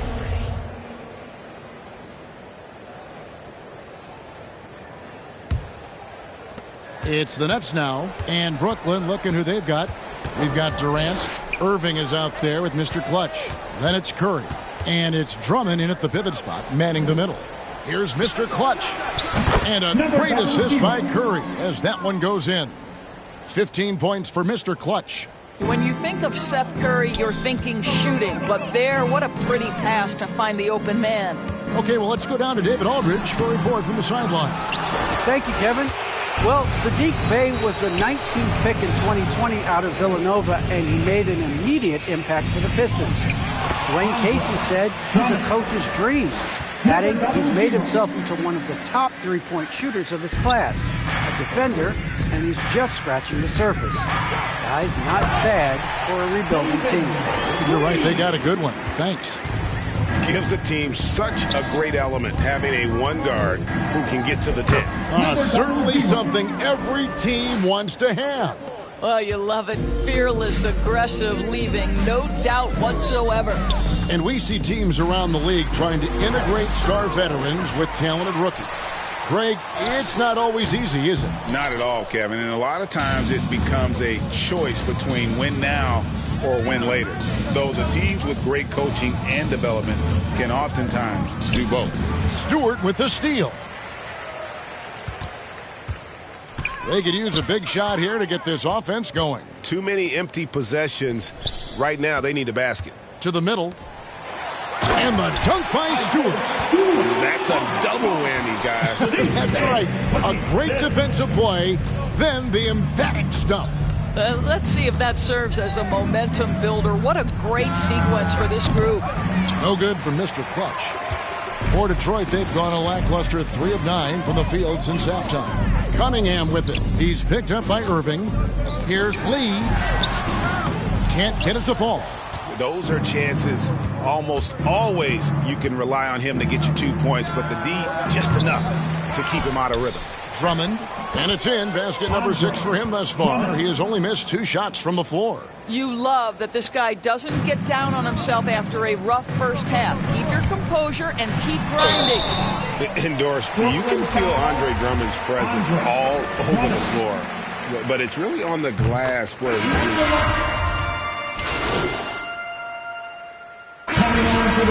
It's the Nets now, and Brooklyn looking who they've got. We've got Durant. Irving is out there with Mr. Clutch. Then it's Curry. And it's Drummond in at the pivot spot, manning the middle. Here's Mr. Clutch. And a great assist by Curry as that one goes in. 15 points for Mr. Clutch. When you think of Seth Curry, you're thinking shooting. But there, what a pretty pass to find the open man. Okay, well, let's go down to David Aldridge for a report from the sideline. Thank you, Kevin. Well, Saddiq Bey was the 19th pick in 2020 out of Villanova, and he made an immediate impact for the Pistons. Dwayne Casey said he's a coach's dream, adding he's made himself into one of the top three-point shooters of his class, a defender, and he's just scratching the surface. Guy's not bad for a rebuilding team. You're right, they got a good one. Thanks. Gives the team such a great element, having a one guard who can get to the 10. Certainly something every team wants to have. Well, you love it. Fearless, aggressive, leaving no doubt whatsoever. And we see teams around the league trying to integrate star veterans with talented rookies. Greg, it's not always easy, is it? Not at all, Kevin. And a lot of times it becomes a choice between win now or win later. Though the teams with great coaching and development can oftentimes do both. Stewart with the steal. They could use a big shot here to get this offense going. Too many empty possessions. Right now, they need a basket. To the middle. And the dunk by Stewart. That's a double whammy, guys. That's right. A great defensive play, then the emphatic stuff. Let's see if that serves as a momentum builder. What a great sequence for this group. No good from Mr. Clutch. For Detroit, they've gone a lackluster 3 of 9 from the field since halftime. Cunningham with it. He's picked up by Irving. Here's Lee. Can't get it to fall. Those are chances almost always you can rely on him to get you 2 points, but the D just enough to keep him out of rhythm. Drummond, and it's in. Basket number 6 for him thus far. He has only missed 2 shots from the floor. You love that this guy doesn't get down on himself after a rough first half. Keep your composure and keep grinding. Indoors, you can feel Andre Drummond's presence all over the floor, but it's really on the glass where he is.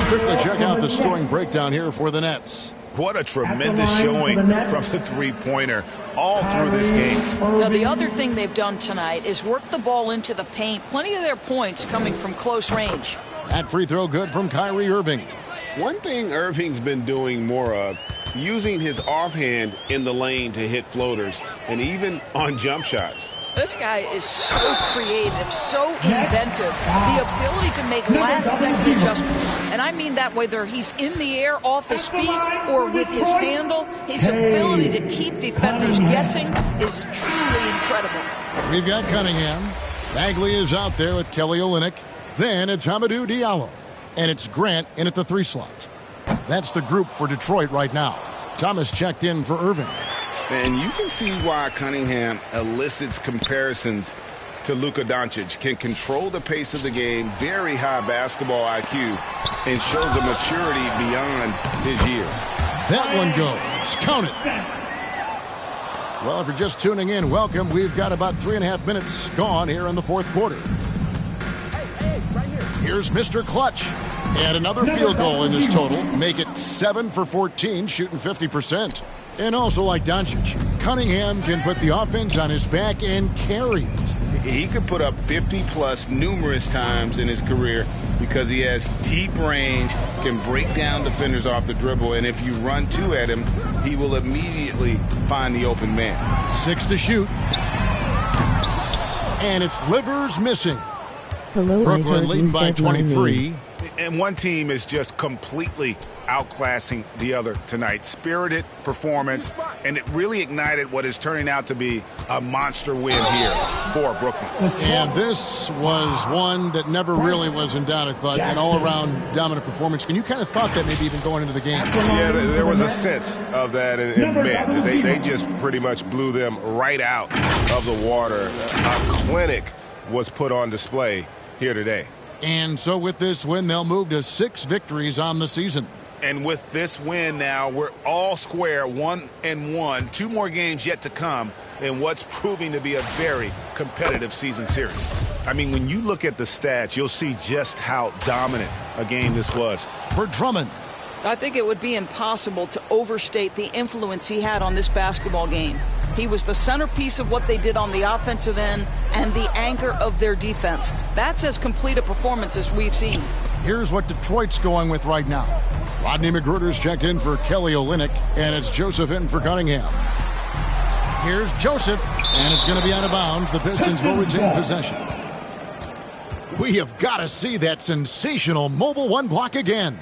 Quickly check out the scoring breakdown here for the Nets. What a tremendous showing from the three-pointer all through this game. Now, the other thing they've done tonight is work the ball into the paint. Plenty of their points coming from close range. That free throw good from Kyrie Irving. One thing Irving's been doing more of, using his offhand in the lane to hit floaters and even on jump shots. This guy is so creative, so inventive. The ability to make last-second adjustments. And I mean that whether he's in the air off his feet or with his handle, his ability to keep defenders guessing is truly incredible. We've got Cunningham. Bagley is out there with Kelly Olynyk. Then it's Hamidou Diallo. And it's Grant in at the 3 slot. That's the group for Detroit right now. Thomas checked in for Irving. And you can see why Cunningham elicits comparisons to Luka Doncic. Can control the pace of the game, very high basketball IQ, and shows a maturity beyond his years. That one goes. Count it. Well, if you're just tuning in, welcome. We've got about 3.5 minutes gone here in the fourth quarter. Here's Mr. Clutch. And another field goal in this total. Make it 7 for 14, shooting 50%. And also like Doncic, Cunningham can put the offense on his back and carry it. He could put up 50-plus numerous times in his career because he has deep range, can break down defenders off the dribble, and if you run 2 at him, he will immediately find the open man. 6 to shoot. And it's Livers missing. Brooklyn leading by 23. And one team is just completely outclassing the other tonight. Spirited performance, and it really ignited what is turning out to be a monster win here for Brooklyn. And this was one that never really was in doubt, I thought, an all-around dominant performance. And you kind of thought that maybe even going into the game. Yeah, there was a sense of that in men. They just pretty much blew them right out of the water. A clinic was put on display here today. And so with this win, they'll move to 6 victories on the season. And with this win now, we're all square, 1-1. 2 more games yet to come in what's proving to be a very competitive season series. I mean, when you look at the stats, you'll see just how dominant a game this was. For Drummond. I think it would be impossible to overstate the influence he had on this basketball game. He was the centerpiece of what they did on the offensive end and the anchor of their defense. That's as complete a performance as we've seen. Here's what Detroit's going with right now. Rodney McGruder's checked in for Kelly Olynyk, and it's Joseph in for Cunningham. Here's Joseph, and it's going to be out of bounds. The Pistons will retain possession. We have got to see that sensational mobile 1 block again.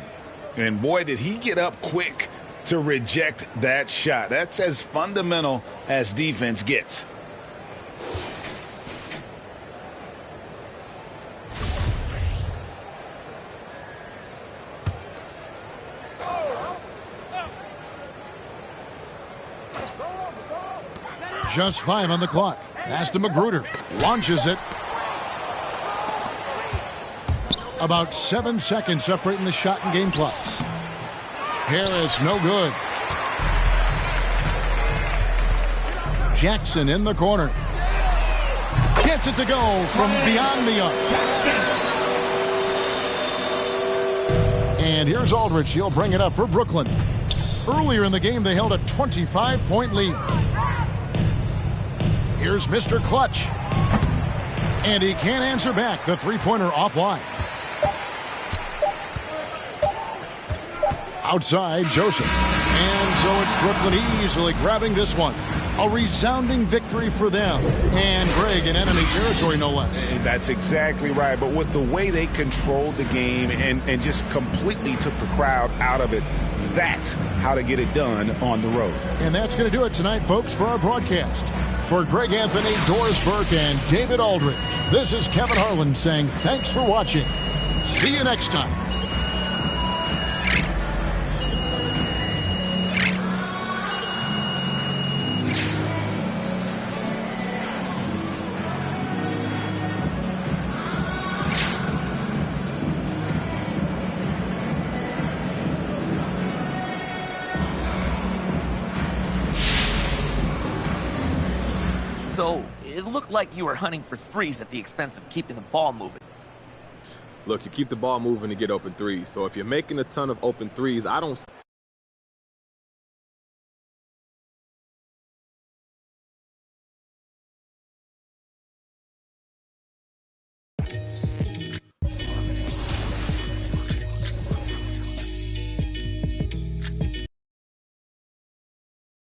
And boy, did he get up quick to reject that shot. That's as fundamental as defense gets. Just 5 on the clock. Pass to Magruder. Launches it. About 7 seconds separating the shot and game clocks. Harris, no good. Jackson in the corner. Gets it to go from beyond the arc. And here's Aldridge. He'll bring it up for Brooklyn. Earlier in the game, they held a 25-point lead. Here's Mr. Clutch. And he can't answer back. The three-pointer offline. Outside, Joseph. And so it's Brooklyn easily grabbing this one. A resounding victory for them. And Greg in enemy territory, no less. That's exactly right. But with the way they controlled the game and just completely took the crowd out of it, that's how to get it done on the road. And that's going to do it tonight, folks, for our broadcast. For Greg Anthony, Doris Burke, and David Aldridge, this is Kevin Harlan saying thanks for watching. See you next time. So, it looked like you were hunting for threes at the expense of keeping the ball moving. Look, you keep the ball moving to get open threes. So if you're making a ton of open threes, I don't